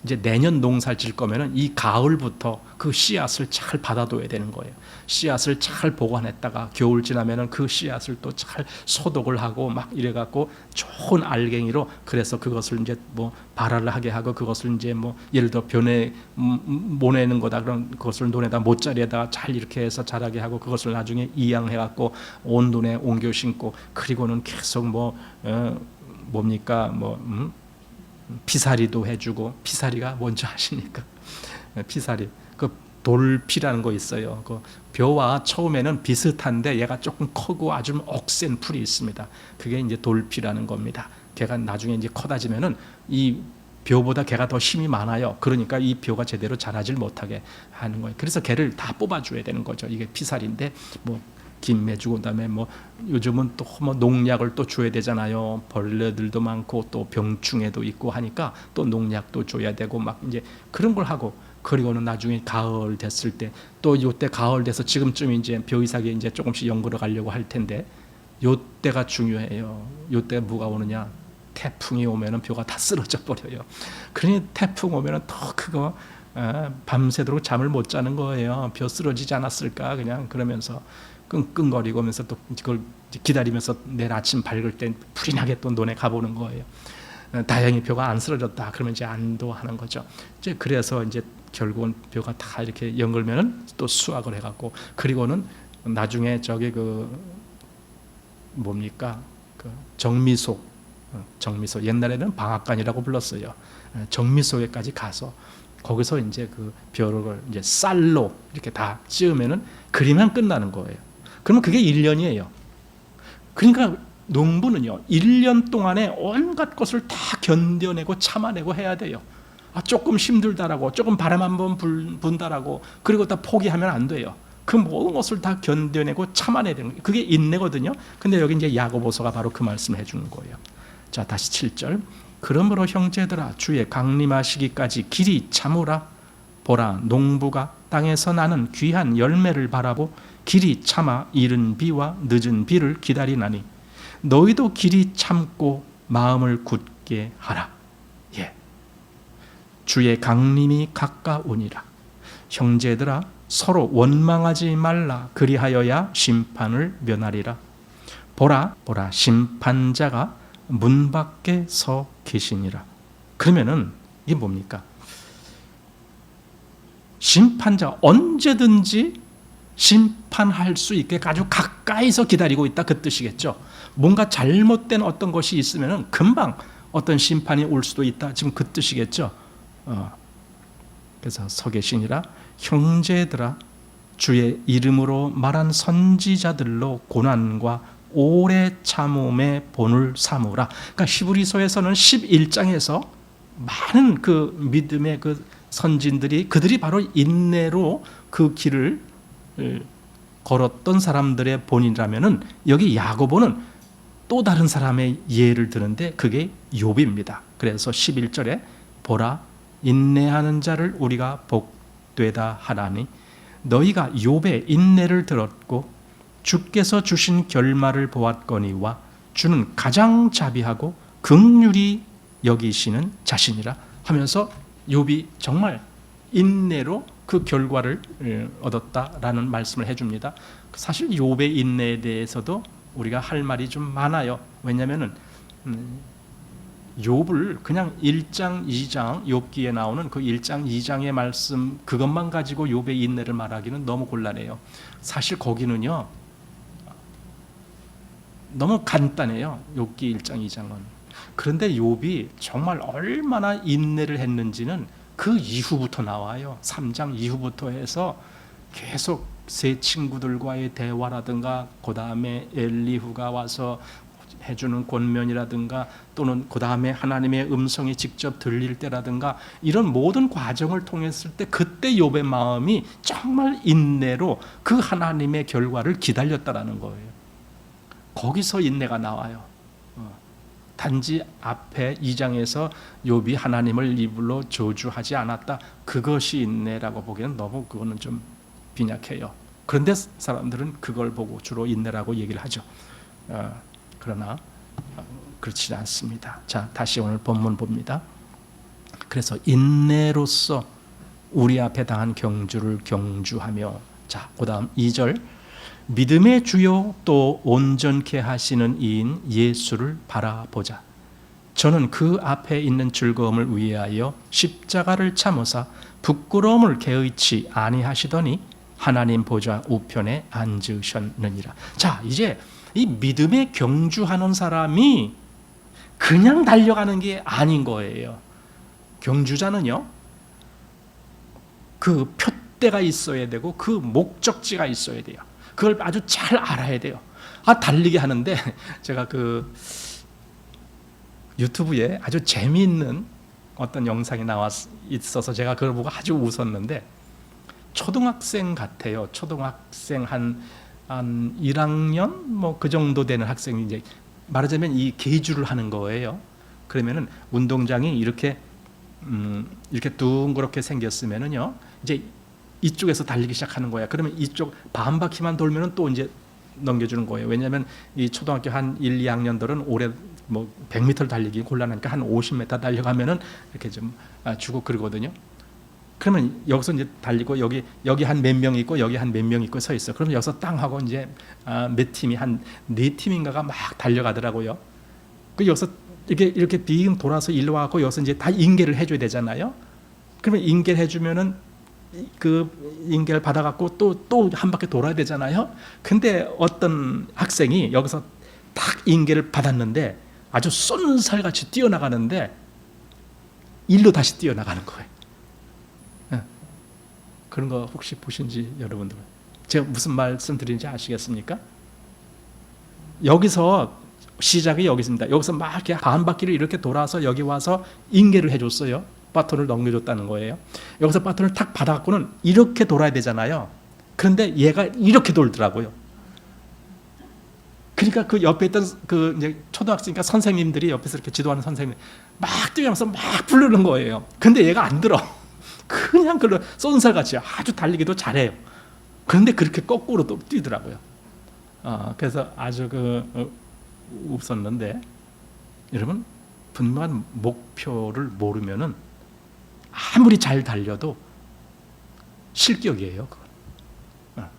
이제 내년 농사를 질 거면은 이 가을부터 그 씨앗을 잘 받아둬야 되는 거예요. 씨앗을 잘 보관했다가 겨울 지나면은 그 씨앗을 또 잘 소독을 하고 막 이래갖고 좋은 알갱이로, 그래서 그것을 이제 뭐 발화를 하게 하고, 그것을 이제 뭐 예를 들어 변에 모내는 거다 그런 그것을 논에다 못자리에다가 잘 이렇게 해서 자라게 하고, 그것을 나중에 이양해갖고 온돈에 옮겨 심고, 그리고는 계속 피사리도 해주고. 피사리가 뭔지 아십니까? 피사리, 그 돌피라는 거 있어요. 그 벼와 처음에는 비슷한데 얘가 조금 크고 아주 억센 풀이 있습니다. 그게 이제 돌피라는 겁니다. 걔가 나중에 이제 커다지면은 이 벼보다 걔가 더 힘이 많아요. 그러니까 이 벼가 제대로 자라질 못하게 하는 거예요. 그래서 걔를 다 뽑아줘야 되는 거죠. 이게 피사리인데 김매주고, 그다음에 요즘은 또 농약을 또 줘야 되잖아요. 벌레들도 많고 또 병충해도 있고 하니까 또 농약도 줘야 되고 막 이제 그런 걸 하고, 그리고는 나중에 가을 됐을 때, 또 요때 가을 돼서 지금쯤 이제 벼이삭이 이제 조금씩 연그러 가려고 할 텐데, 요때가 중요해요. 요때 뭐가 오느냐? 태풍이 오면은 벼가 다 쓰러져 버려요. 그러니 태풍 오면은 더 그거 밤새도록 잠을 못 자는 거예요. 벼 쓰러지지 않았을까 그냥 그러면서. 끙끙거리고 하면서 또 그걸 기다리면서 내일 아침 밝을 때 불이 나게 또 논에 가보는 거예요. 다행히 벼가 안 쓰러졌다. 그러면 이제 안도하는 거죠. 이제 그래서 이제 결국은 벼가 다 이렇게 연글면은 또 수확을 해갖고, 그리고는 나중에 저기 그 뭡니까 그 정미소 옛날에는 방앗간이라고 불렀어요. 정미소에까지 가서 거기서 이제 그 벼를 이제 쌀로 이렇게 다 찌으면은 그리면 끝나는 거예요. 그러면 그게 1년이에요. 그러니까 농부는요 1년 동안에 온갖 것을 다 견뎌내고 참아내고 해야 돼요. 조금 힘들다라고, 조금 바람 한번 분다라고 그리고 다 포기하면 안 돼요. 그 모든 것을 다 견뎌내고 참아내야 되는 거예요. 그게 인내거든요. 근데 여기 이제 야고보서가 바로 그 말씀을 해주는 거예요. 자, 다시 7절. 그러므로 형제들아 주의 강림하시기까지 길이 참으라. 보라, 농부가 땅에서 나는 귀한 열매를 바라보 길이 참아 이른 비와 늦은 비를 기다리나니 너희도 길이 참고 마음을 굳게 하라. 예. 주의 강림이 가까우니라. 형제들아 서로 원망하지 말라. 그리하여야 심판을 면하리라. 보라 심판자가 문 밖에 서 계시니라. 그러면은 이게 뭡니까? 심판자 언제든지 심판할 수 있게 아주 가까이서 기다리고 있다, 그 뜻이겠죠. 뭔가 잘못된 어떤 것이 있으면은 금방 어떤 심판이 올 수도 있다, 지금 그 뜻이겠죠. 그래서 서 계시니라. 형제들아 주의 이름으로 말한 선지자들로 고난과 오래 참음의 본을 삼으라. 그러니까 히브리서에서는 11장에서 많은 그 믿음의 그 선진들이 그들이 바로 인내로 그 길을 걸었던 사람들의 본이라면은 여기 야고보는 또 다른 사람의 예를 드는데 그게 욥입니다. 그래서 11절에 보라 인내하는 자를 우리가 복되다 하나니 너희가 욥의 인내를 들었고 주께서 주신 결말을 보았거니와 주는 가장 자비하고 긍휼히 여기시는 자신이라 하면서 욥이 정말 인내로 그 결과를 얻었다라는 말씀을 해줍니다. 사실 욥의 인내에 대해서도 우리가 할 말이 좀 많아요. 왜냐하면은 욥을 그냥 1장, 2장 욥기에 나오는 그 1장, 2장의 말씀 그것만 가지고 욥의 인내를 말하기는 너무 곤란해요. 사실 거기는요 너무 간단해요. 욥기 1장, 2장은. 그런데 욥이 정말 얼마나 인내를 했는지는 그 이후부터 나와요. 3장 이후부터 해서 계속 세 친구들과의 대화라든가 그 다음에 엘리후가 와서 해주는 권면이라든가 또는 그 다음에 하나님의 음성이 직접 들릴 때라든가 이런 모든 과정을 통했을 때 그때 욥의 마음이 정말 인내로 그 하나님의 결과를 기다렸다라는 거예요. 거기서 인내가 나와요. 단지 앞에 2장에서 욥이 하나님을 입으로 저주하지 않았다, 그것이 인내라고 보기에는 너무 그거는 좀 빈약해요. 그런데 사람들은 그걸 보고 주로 인내라고 얘기를 하죠. 그러나 그렇지 않습니다. 자, 다시 오늘 본문 봅니다. 그래서 인내로서 우리 앞에 당한 경주를 경주하며, 자, 그 다음 2절 믿음의 주요 또 온전케 하시는 이인 예수를 바라보자. 저는 그 앞에 있는 즐거움을 위하여 십자가를 참으사 부끄러움을 개의치 아니하시더니 하나님 보좌 우편에 앉으셨느니라. 자, 이제 이 믿음에 경주하는 사람이 그냥 달려가는 게 아닌 거예요. 경주자는요 그 표대가 있어야 되고 그 목적지가 있어야 돼요. 그걸 아주 잘 알아야 돼요. 달리기 하는데 제가 그 유튜브에 아주 재미있는 어떤 영상이 있어서 제가 그걸 보고 아주 웃었는데, 초등학생 같아요. 초등학생 한 1학년 뭐 그 정도 되는 학생이 이제 말하자면 이 계주를 하는 거예요. 그러면은 운동장이 이렇게 둥그렇게 생겼으면은요 이제 이쪽에서 달리기 시작하는 거야. 그러면 이쪽 반 바퀴만 돌면은 또 이제 넘겨주는 거예요. 왜냐하면 이 초등학교 한 1, 2학년들은 올해 뭐 100m 달리기 곤란하니까 한 50m 달려가면은 이렇게 좀 주고 그러거든요. 그러면 여기서 이제 달리고 여기 한 몇 명 있고 여기 한 몇 명 있고 서 있어. 그러면 여기서 땅 하고 이제 몇 팀이 한 네 팀인가가 막 달려가더라고요. 그 여기서 이렇게 빙 돌아서 일로 와고 여기서 이제 다 인계를 해줘야 되잖아요. 그러면 인계를 해주면은 그 인계를 받아갖고 또 한 바퀴 돌아야 되잖아요. 근데 어떤 학생이 여기서 딱 인계를 받았는데 아주 쏜살같이 뛰어나가는데 일로 다시 뛰어나가는 거예요. 그런 거 혹시 보신지 여러분들, 제가 무슨 말씀 드리는지 아시겠습니까? 여기서 시작이 여기 있습니다. 여기서 막 이렇게 반 바퀴를 이렇게 돌아서 여기 와서 인계를 해줬어요. 바톤을 넘겨줬다는 거예요. 여기서 바톤을 탁 받아갖고는 이렇게 돌아야 되잖아요. 그런데 얘가 이렇게 돌더라고요. 그러니까 그 옆에 있던 그 이제 초등학생이니까 선생님들이 옆에서 이렇게 지도하는 선생님 막 뛰면서 막 부르는 거예요. 근데 얘가 안 들어. 그냥 그런 쏜살같이 아주 달리기도 잘해요. 그런데 그렇게 거꾸로 또 뛰더라고요. 그래서 아주 웃었는데, 여러분 분명한 목표를 모르면은 아무리 잘 달려도 실격이에요. 그건.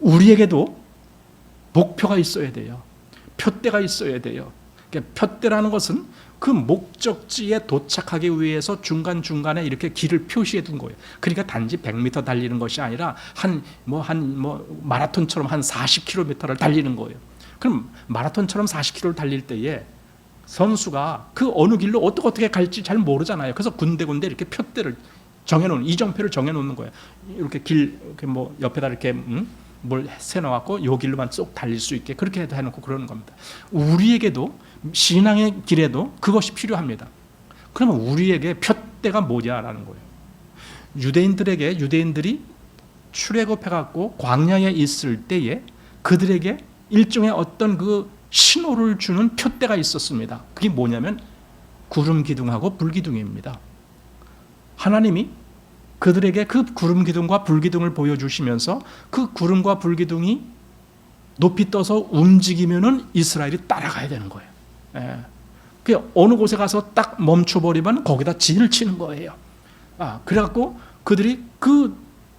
우리에게도 목표가 있어야 돼요. 표대가 있어야 돼요. 그러니까 표대라는 것은 그 목적지에 도착하기 위해서 중간중간에 이렇게 길을 표시해 둔 거예요. 그러니까 단지 100m 달리는 것이 아니라 마라톤처럼 한 40km를 달리는 거예요. 그럼 마라톤처럼 40km를 달릴 때에 선수가 그 어느 길로 어떻게 갈지 잘 모르잖아요. 그래서 군데군데 이렇게 표대를 정해놓는, 이정표를 정해놓는 거예요. 이렇게 이렇게 옆에다 이렇게 뭘 세워갖고 요 길로만 쏙 달릴 수 있게 그렇게 해놓고 그러는 겁니다. 우리에게도 신앙의 길에도 그것이 필요합니다. 그러면 우리에게 표대가 뭐냐라는 거예요. 유대인들이 출애굽해갖고 광야에 있을 때에 그들에게 일종의 어떤 그 신호를 주는 표대가 있었습니다. 그게 뭐냐면 구름 기둥하고 불 기둥입니다. 하나님이 그들에게 그 구름 기둥과 불 기둥을 보여주시면서 그 구름과 불 기둥이 높이 떠서 움직이면은 이스라엘이 따라가야 되는 거예요. 그 어느 곳에 가서 딱 멈춰버리면 거기다 진을 치는 거예요. 그래갖고 그들이 그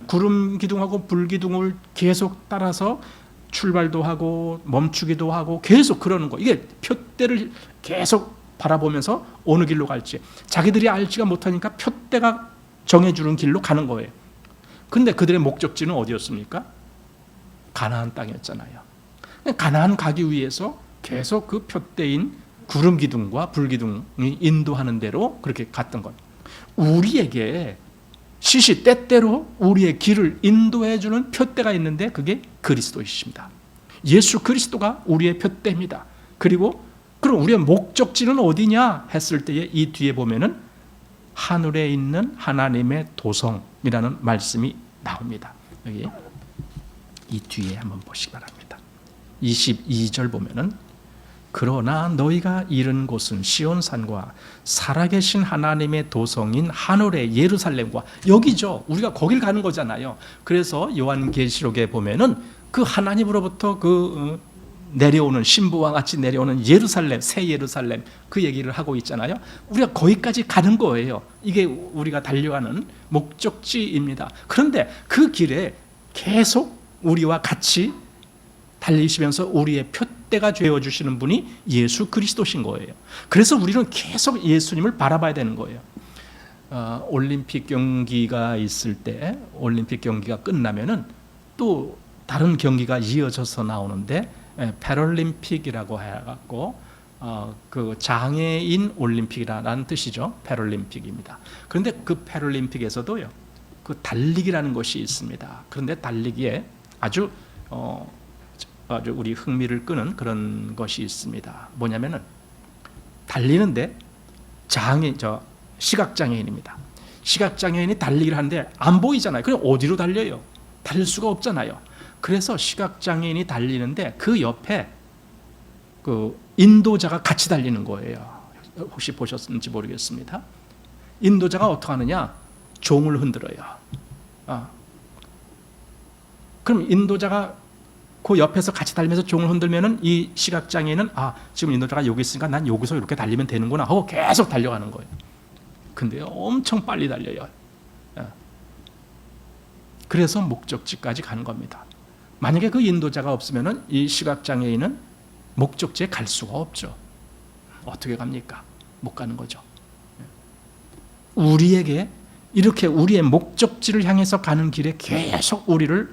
구름 기둥하고 불 기둥을 계속 따라서 출발도 하고 멈추기도 하고 계속 그러는 거. 이게 표대를 계속 바라보면서 어느 길로 갈지 자기들이 알지가 못하니까 표대가 정해주는 길로 가는 거예요. 근데 그들의 목적지는 어디였습니까? 가나안 땅이었잖아요. 가나안 가기 위해서 계속 그 표대인 구름 기둥과 불 기둥이 인도하는 대로 그렇게 갔던 것. 우리에게 시시때때로 우리의 길을 인도해주는 표대가 있는데 그게 그리스도이십니다. 예수 그리스도가 우리의 표대입니다. 그럼 우리의 목적지는 어디냐 했을 때에 이 뒤에 보면은 하늘에 있는 하나님의 도성이라는 말씀이 나옵니다. 여기 이 뒤에 한번 보시기 바랍니다. 22절 보면은 그러나 너희가 이른 곳은 시온산과 살아계신 하나님의 도성인 하늘의 예루살렘과, 여기죠. 우리가 거길 가는 거잖아요. 그래서 요한계시록에 보면은 그 하나님으로부터 내려오는 신부와 같이 내려오는 예루살렘, 새 예루살렘 그 얘기를 하고 있잖아요. 우리가 거기까지 가는 거예요. 이게 우리가 달려가는 목적지입니다. 그런데 그 길에 계속 우리와 같이 달리시면서 우리의 표대가 되어주시는 분이 예수 그리스도신 거예요. 그래서 우리는 계속 예수님을 바라봐야 되는 거예요. 올림픽 경기가 있을 때, 올림픽 경기가 끝나면은 또 다른 경기가 이어져서 나오는데 패럴림픽이라고 해갖고 그 장애인 올림픽이라는 뜻이죠. 패럴림픽입니다. 그런데 그 패럴림픽에서도요, 그 달리기라는 것이 있습니다. 그런데 달리기에 아주 우리 흥미를 끄는 그런 것이 있습니다. 뭐냐면은 달리는데 시각장애인입니다. 시각장애인이 달리기를 하는데 안 보이잖아요. 그럼 어디로 달려요? 달릴 수가 없잖아요. 그래서 시각장애인이 달리는데 그 옆에 그 인도자가 같이 달리는 거예요. 혹시 보셨는지 모르겠습니다. 인도자가 어떻게 하느냐? 종을 흔들어요. 그럼 인도자가 그 옆에서 같이 달리면서 종을 흔들면은 이 시각장애인은 지금 인도자가 여기 있으니까 난 여기서 이렇게 달리면 되는구나 하고 계속 달려가는 거예요. 근데 엄청 빨리 달려요. 그래서 목적지까지 가는 겁니다. 만약에 그 인도자가 없으면 이 시각장애인은 목적지에 갈 수가 없죠. 어떻게 갑니까? 못 가는 거죠. 우리에게 이렇게 우리의 목적지를 향해서 가는 길에 계속 우리를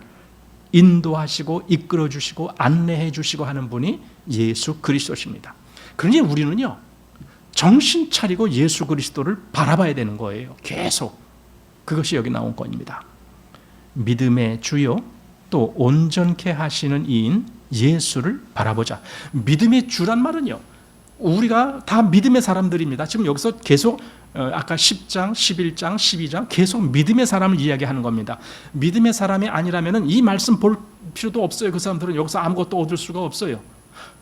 인도하시고 이끌어 주시고 안내해 주시고 하는 분이 예수 그리스도십니다. 그러니 우리는요, 정신 차리고 예수 그리스도를 바라봐야 되는 거예요. 계속. 그것이 여기 나온 겁니다. 믿음의 주요 또 온전케 하시는 이인 예수를 바라보자. 믿음의 주란 말은요, 우리가 다 믿음의 사람들입니다. 지금 여기서 계속 아까 10장, 11장, 12장 계속 믿음의 사람을 이야기하는 겁니다. 믿음의 사람이 아니라면 이 말씀 볼 필요도 없어요. 그 사람들은 여기서 아무것도 얻을 수가 없어요.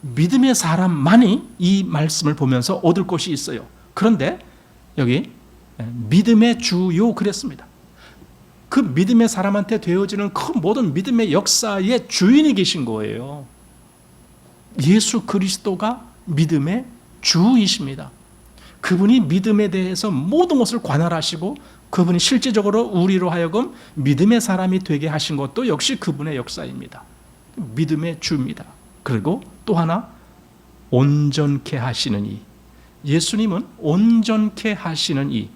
믿음의 사람만이 이 말씀을 보면서 얻을 것이 있어요. 그런데 여기 믿음의 주요 그랬습니다. 그 믿음의 사람한테 되어지는 그 모든 믿음의 역사의 주인이 계신 거예요. 예수 그리스도가 믿음의 주이십니다. 그분이 믿음에 대해서 모든 것을 관할하시고 그분이 실제적으로 우리로 하여금 믿음의 사람이 되게 하신 것도 역시 그분의 역사입니다. 믿음의 주입니다. 그리고 또 하나 온전케 하시는 이. 예수님은 온전케 하시는 이.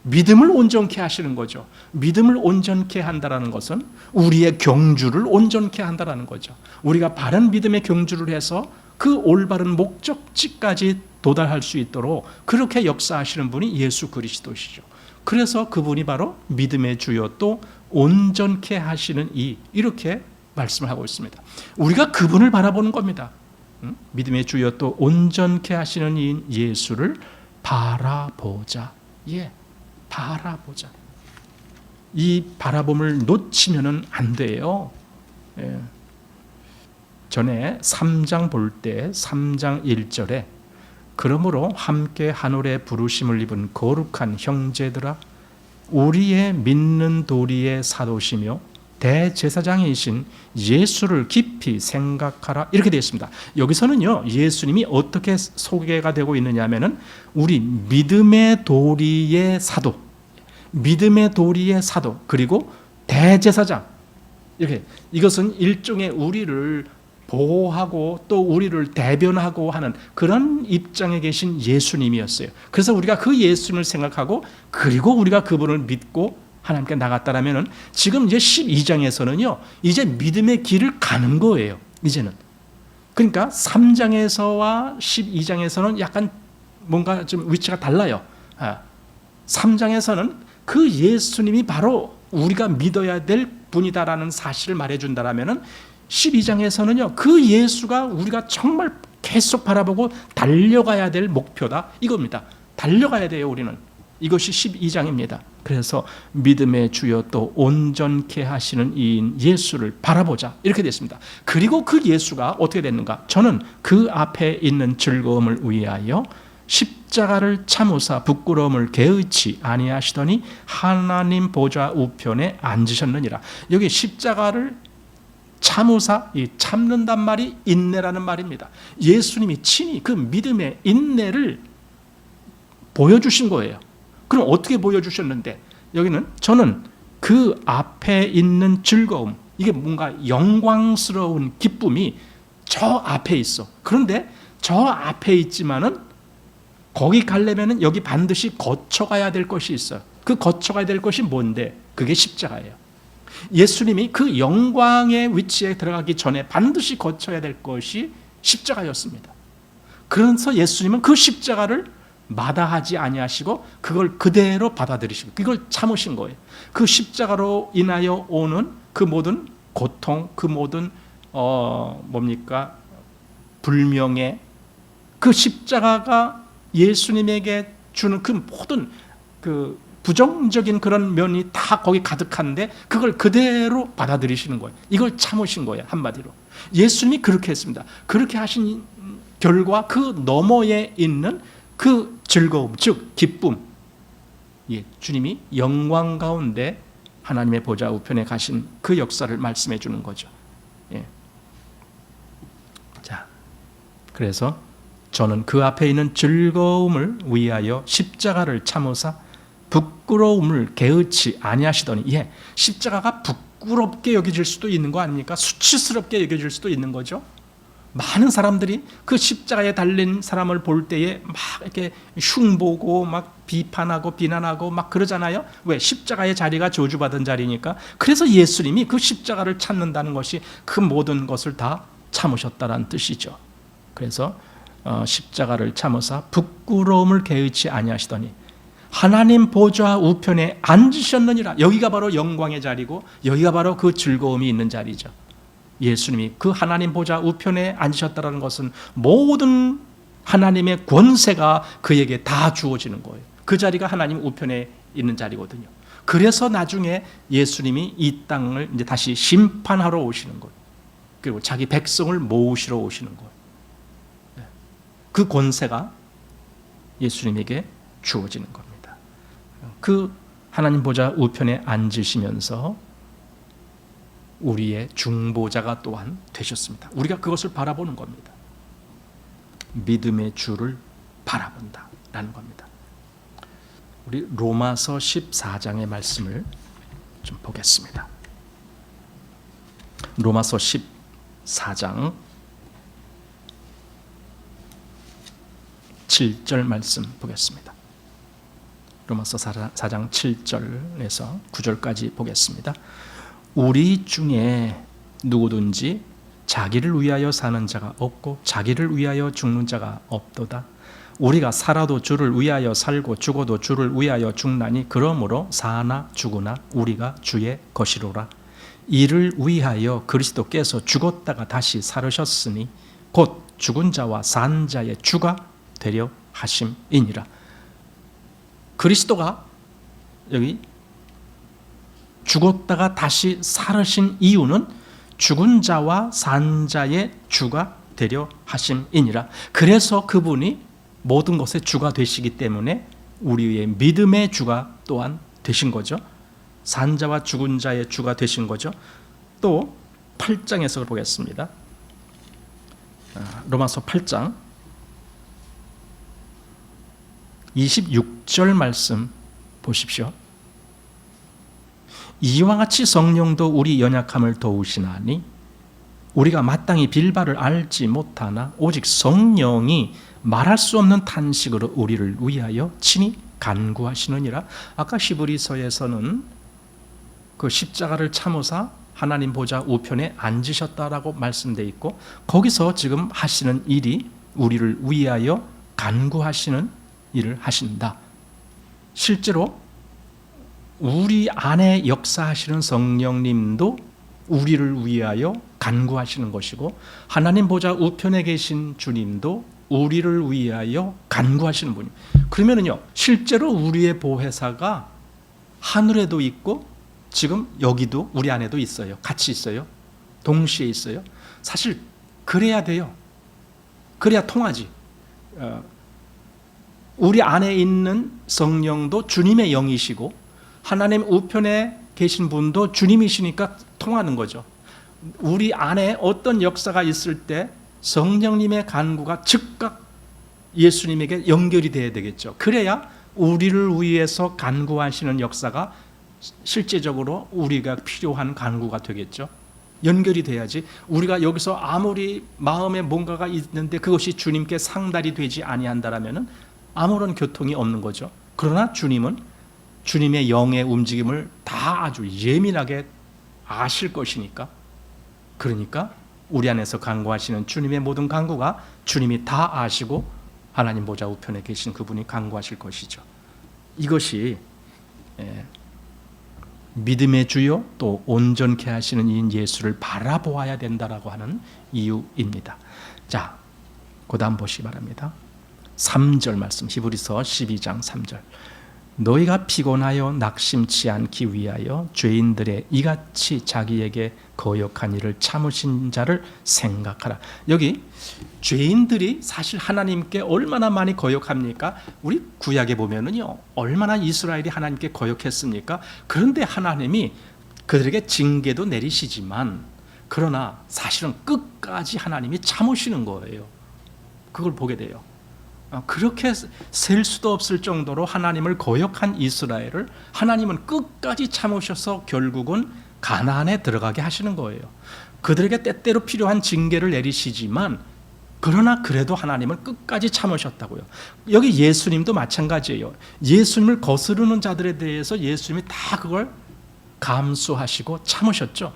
믿음을 온전케 하시는 거죠. 믿음을 온전케 한다는 것은 우리의 경주를 온전케 한다는 거죠. 우리가 바른 믿음의 경주를 해서 그 올바른 목적지까지 도달할 수 있도록 그렇게 역사하시는 분이 예수 그리스도시죠. 그래서 그분이 바로 믿음의 주요 또 온전케 하시는 이, 이렇게 말씀을 하고 있습니다. 우리가 그분을 바라보는 겁니다. 믿음의 주요 또 온전케 하시는 이인 예수를 바라보자. 예, 바라보자. 이 바라봄을 놓치면은 안 돼요. 예. 전에 3장 볼 때 3장 1절에 그러므로 함께 하늘에 부르심을 입은 거룩한 형제들아, 우리의 믿는 도리의 사도시며 대제사장이신 예수를 깊이 생각하라, 이렇게 되어 있습니다. 여기서는요, 예수님이 어떻게 소개가 되고 있느냐 하면은 우리 믿음의 도리의 사도, 믿음의 도리의 사도, 그리고 대제사장, 이렇게 이것은 일종의 우리를 보호하고 또 우리를 대변하고 하는 그런 입장에 계신 예수님이었어요. 그래서 우리가 그 예수님을 생각하고 그리고 우리가 그분을 믿고 하나님께 나갔다라면은 지금 이제 12장에서는요, 이제 믿음의 길을 가는 거예요. 이제는. 그러니까 3장에서와 12장에서는 약간 뭔가 좀 위치가 달라요. 3장에서는 그 예수님이 바로 우리가 믿어야 될 분이다라는 사실을 말해준다라면은 12장에서는요, 그 예수가 우리가 정말 계속 바라보고 달려가야 될 목표다, 이겁니다. 달려가야 돼요, 우리는. 이것이 12장입니다. 그래서 믿음의 주여 또 온전케 하시는 이인 예수를 바라보자, 이렇게 됐습니다. 그리고 그 예수가 어떻게 됐는가? 저는 그 앞에 있는 즐거움을 위하여 십자가를 참으사 부끄러움을 개의치 아니하시더니 하나님 보좌 우편에 앉으셨느니라. 여기 십자가를 참으사, 이 참는단 말이 인내라는 말입니다. 예수님이 친히 그 믿음의 인내를 보여주신 거예요. 그럼 어떻게 보여주셨는데, 여기는 저는 그 앞에 있는 즐거움, 이게 뭔가 영광스러운 기쁨이 저 앞에 있어. 그런데 저 앞에 있지만은 거기 가려면은 여기 반드시 거쳐가야 될 것이 있어요. 그 거쳐가야 될 것이 뭔데? 그게 십자가예요. 예수님이 그 영광의 위치에 들어가기 전에 반드시 거쳐야 될 것이 십자가였습니다. 그래서 예수님은 그 십자가를 마다하지 아니하시고 그걸 그대로 받아들이시고 그걸 참으신 거예요. 그 십자가로 인하여 오는 그 모든 고통, 그 모든 불명예, 그 십자가가 예수님에게 주는 그 모든 그 부정적인 그런 면이 다 거기 가득한데 그걸 그대로 받아들이시는 거예요. 이걸 참으신 거예요, 한마디로. 예수님이 그렇게 했습니다. 그렇게 하신 결과 그 너머에 있는 그 즐거움, 즉 기쁨, 예, 주님이 영광 가운데 하나님의 보좌 우편에 가신 그 역사를 말씀해 주는 거죠. 예. 자, 그래서 저는 그 앞에 있는 즐거움을 위하여 십자가를 참으사 부끄러움을 개의치 아니하시더니, 십자가가 부끄럽게 여겨질 수도 있는 거 아닙니까? 수치스럽게 여겨질 수도 있는 거죠. 많은 사람들이 그 십자가에 달린 사람을 볼 때에 막 이렇게 흉보고 막 비판하고 비난하고 막 그러잖아요. 왜? 십자가의 자리가 저주받은 자리니까. 그래서 예수님이 그 십자가를 찾는다는 것이 그 모든 것을 다 참으셨다는 뜻이죠. 그래서 십자가를 참으사 부끄러움을 개의치 아니하시더니 하나님 보좌 우편에 앉으셨느니라. 여기가 바로 영광의 자리고 여기가 바로 그 즐거움이 있는 자리죠. 예수님이 그 하나님 보좌 우편에 앉으셨다는 것은 모든 하나님의 권세가 그에게 다 주어지는 거예요. 그 자리가 하나님 우편에 있는 자리거든요. 그래서 나중에 예수님이 이 땅을 이제 다시 심판하러 오시는 거예요. 그리고 자기 백성을 모으시러 오시는 거예요. 그 권세가 예수님에게 주어지는 겁니다. 그 하나님 보좌 우편에 앉으시면서 우리의 중보자가 또한 되셨습니다. 우리가 그것을 바라보는 겁니다. 믿음의 주를 바라본다라는 겁니다. 우리 로마서 14장의 말씀을 좀 보겠습니다. 로마서 14장 7절 말씀 보겠습니다. 로마서 4장 7절에서 9절까지 보겠습니다. 우리 중에 누구든지 자기를 위하여 사는 자가 없고 자기를 위하여 죽는 자가 없도다. 우리가 살아도 주를 위하여 살고 죽어도 주를 위하여 죽나니 그러므로 사나 죽으나 우리가 주의 것이로라. 이를 위하여 그리스도께서 죽었다가 다시 살으셨으니 곧 죽은 자와 산 자의 주가 되려 하심이니라. 그리스도가 여기 죽었다가 다시 살으신 이유는 죽은 자와 산 자의 주가 되려 하심이니라. 그래서 그분이 모든 것의 주가 되시기 때문에 우리의 믿음의 주가 또한 되신 거죠. 산 자와 죽은 자의 주가 되신 거죠. 또 8장에서 보겠습니다. 로마서 8장 26절 말씀 보십시오. 이와 같이 성령도 우리 연약함을 도우시나니 우리가 마땅히 빌바를 알지 못하나 오직 성령이 말할 수 없는 탄식으로 우리를 위하여 친히 간구하시느니라. 아까 히브리서에서는 그 십자가를 참으사 하나님 보좌 우편에 앉으셨다라고 말씀되어 있고 거기서 지금 하시는 일이 우리를 위하여 간구하시는 일을 하신다. 실제로 우리 안에 역사하시는 성령님도 우리를 위하여 간구하시는 것이고 하나님 보좌 우편에 계신 주님도 우리를 위하여 간구하시는 분이에요. 그러면은요, 실제로 우리의 보혜사가 하늘에도 있고 지금 여기도 우리 안에도 있어요. 같이 있어요. 동시에 있어요. 사실 그래야 돼요. 그래야 통하지. 우리 안에 있는 성령도 주님의 영이시고 하나님 우편에 계신 분도 주님이시니까 통하는 거죠. 우리 안에 어떤 역사가 있을 때 성령님의 간구가 즉각 예수님에게 연결이 돼야 되겠죠. 그래야 우리를 위해서 간구하시는 역사가 실제적으로 우리가 필요한 간구가 되겠죠. 연결이 돼야지. 우리가 여기서 아무리 마음에 뭔가가 있는데 그것이 주님께 상달이 되지 아니한다라면은 아무런 교통이 없는 거죠. 그러나 주님은 주님의 영의 움직임을 다 아주 예민하게 아실 것이니까, 그러니까 우리 안에서 간구하시는 주님의 모든 간구가 주님이 다 아시고 하나님 보좌 우편에 계신 그분이 간구하실 것이죠. 이것이 믿음의 주요 또 온전케 하시는 이 예수를 바라보아야 된다라고 하는 이유입니다. 자, 그 다음 보시기 바랍니다. 3절 말씀, 히브리서 12장 3절. 너희가 피곤하여 낙심치 않기 위하여 죄인들의 이같이 자기에게 거역한 일을 참으신 자를 생각하라. 여기 죄인들이 사실 하나님께 얼마나 많이 거역합니까? 우리 구약에 보면은요, 얼마나 이스라엘이 하나님께 거역했습니까? 그런데 하나님이 그들에게 징계도 내리시지만 그러나 사실은 끝까지 하나님이 참으시는 거예요. 그걸 보게 돼요. 그렇게 셀 수도 없을 정도로 하나님을 거역한 이스라엘을 하나님은 끝까지 참으셔서 결국은 가나안에 들어가게 하시는 거예요. 그들에게 때때로 필요한 징계를 내리시지만 그러나 그래도 하나님은 끝까지 참으셨다고요. 여기 예수님도 마찬가지예요. 예수님을 거스르는 자들에 대해서 예수님이 다 그걸 감수하시고 참으셨죠.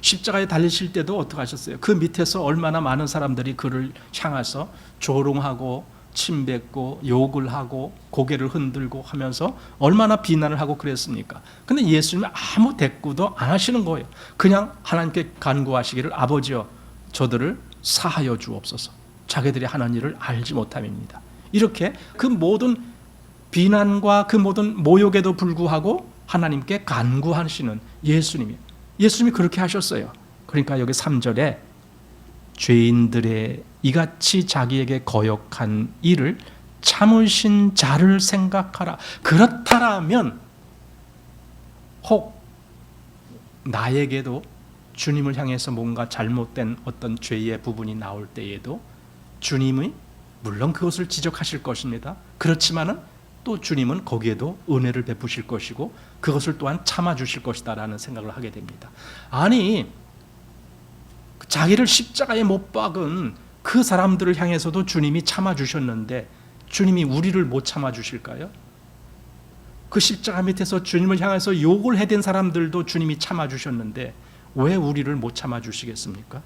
십자가에 달리실 때도 어떻게 하셨어요? 그 밑에서 얼마나 많은 사람들이 그를 향해서 조롱하고 침뱉고 욕을 하고 고개를 흔들고 하면서 얼마나 비난을 하고 그랬습니까? 근데 예수님은 아무 대꾸도 안 하시는 거예요. 그냥 하나님께 간구하시기를 아버지여 저들을 사하여 주옵소서. 자기들이 하는 일을 알지 못함입니다. 이렇게 그 모든 비난과 그 모든 모욕에도 불구하고 하나님께 간구하시는 예수님이 그렇게 하셨어요. 그러니까 여기 3절에 죄인들의 이같이 자기에게 거역한 일을 참으신 자를 생각하라. 그렇다라면 혹 나에게도 주님을 향해서 뭔가 잘못된 어떤 죄의 부분이 나올 때에도 주님이 물론 그것을 지적하실 것입니다. 그렇지만은 또 주님은 거기에도 은혜를 베푸실 것이고 그것을 또한 참아주실 것이다라는 생각을 하게 됩니다. 아니 자기를 십자가에 못 박은 그 사람들을 향해서도 주님이 참아주셨는데 주님이 우리를 못 참아주실까요? 그 십자가 밑에서 주님을 향해서 욕을 해댄 사람들도 주님이 참아주셨는데 왜 우리를 못 참아주시겠습니까?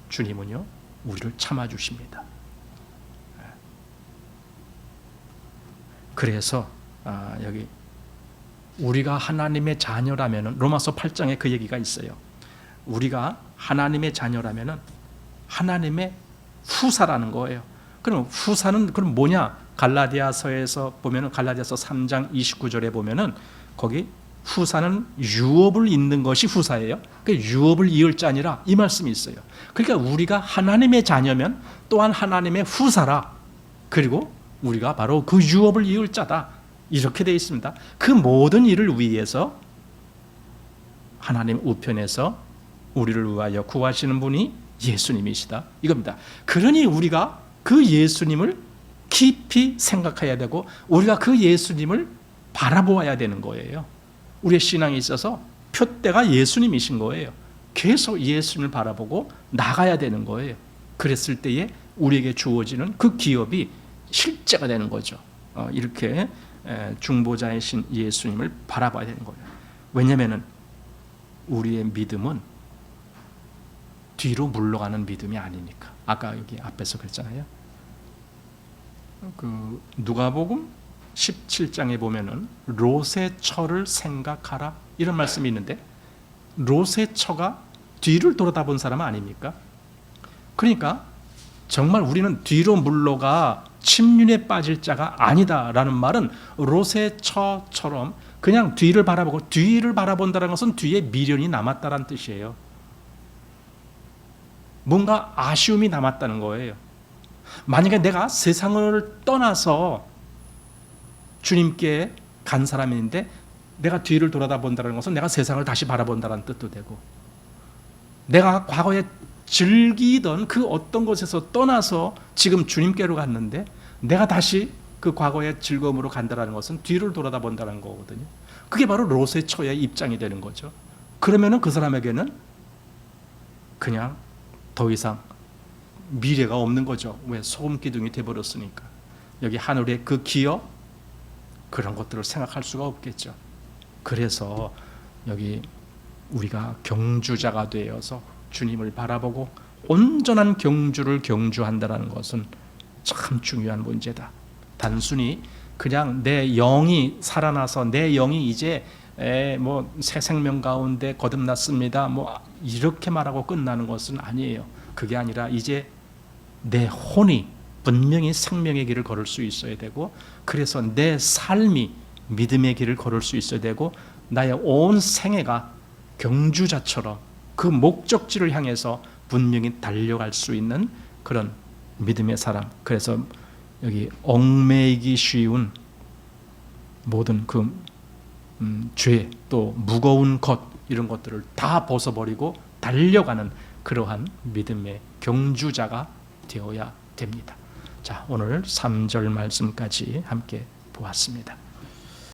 주님은요 우리를 참아주십니다. 그래서 여기 우리가 하나님의 자녀라면 로마서 8장에 그 얘기가 있어요. 우리가 하나님의 자녀라면 하나님의 후사라는 거예요. 그럼 후사는 그럼 뭐냐? 갈라디아서에서 보면은 갈라디아서 3장 29절에 보면은 거기 후사는 유업을 잇는 것이 후사예요. 그 유업을 이을 자니라 이 말씀이 있어요. 그러니까 우리가 하나님의 자녀면 또한 하나님의 후사라. 그리고 우리가 바로 그 유업을 이을 자다. 이렇게 되어 있습니다. 그 모든 일을 위해서 하나님 우편에서 우리를 위하여 구하시는 분이 예수님이시다. 이겁니다. 그러니 우리가 그 예수님을 깊이 생각해야 되고 우리가 그 예수님을 바라보아야 되는 거예요. 우리의 신앙에 있어서 표대가 예수님이신 거예요. 계속 예수님을 바라보고 나가야 되는 거예요. 그랬을 때에 우리에게 주어지는 그 기업이 실제가 되는 거죠. 이렇게 중보자이신 예수님을 바라봐야 되는 거예요. 왜냐하면 우리의 믿음은 뒤로 물러가는 믿음이 아니니까. 아까 여기 앞에서 그랬잖아요. 그 누가복음 17장에 보면은 롯의 처를 생각하라 이런 말씀이 있는데 롯의 처가 뒤를 돌아다본 사람 아닙니까? 그러니까 정말 우리는 뒤로 물러가 침륜에 빠질 자가 아니다라는 말은 롯의 처처럼 그냥 뒤를 바라보고 뒤를 바라본다는 것은 뒤에 미련이 남았다는 뜻이에요. 뭔가 아쉬움이 남았다는 거예요. 만약에 내가 세상을 떠나서 주님께 간 사람인데 내가 뒤를 돌아다본다는 것은 내가 세상을 다시 바라본다는 뜻도 되고 내가 과거에 즐기던 그 어떤 곳에서 떠나서 지금 주님께로 갔는데 내가 다시 그 과거의 즐거움으로 간다는 것은 뒤를 돌아다본다는 거거든요. 그게 바로 롯의 처의 입장이 되는 거죠. 그러면은 그 사람에게는 그냥 더 이상 미래가 없는 거죠. 왜? 소금 기둥이 되어버렸으니까. 여기 하늘의 그 기업 그런 것들을 생각할 수가 없겠죠. 그래서 여기 우리가 경주자가 되어서 주님을 바라보고 온전한 경주를 경주한다는 것은 참 중요한 문제다. 단순히 그냥 내 영이 살아나서 내 영이 이제 뭐 새 생명 가운데 거듭났습니다. 뭐 이렇게 말하고 끝나는 것은 아니에요. 그게 아니라 이제 내 혼이 분명히 생명의 길을 걸을 수 있어야 되고 그래서 내 삶이 믿음의 길을 걸을 수 있어야 되고 나의 온 생애가 경주자처럼 그 목적지를 향해서 분명히 달려갈 수 있는 그런 믿음의 사람. 그래서 여기 얽매이기 쉬운 모든 그 죄 또 무거운 것 이런 것들을 다 벗어버리고 달려가는 그러한 믿음의 경주자가 되어야 됩니다. 자, 오늘 3절 말씀까지 함께 보았습니다.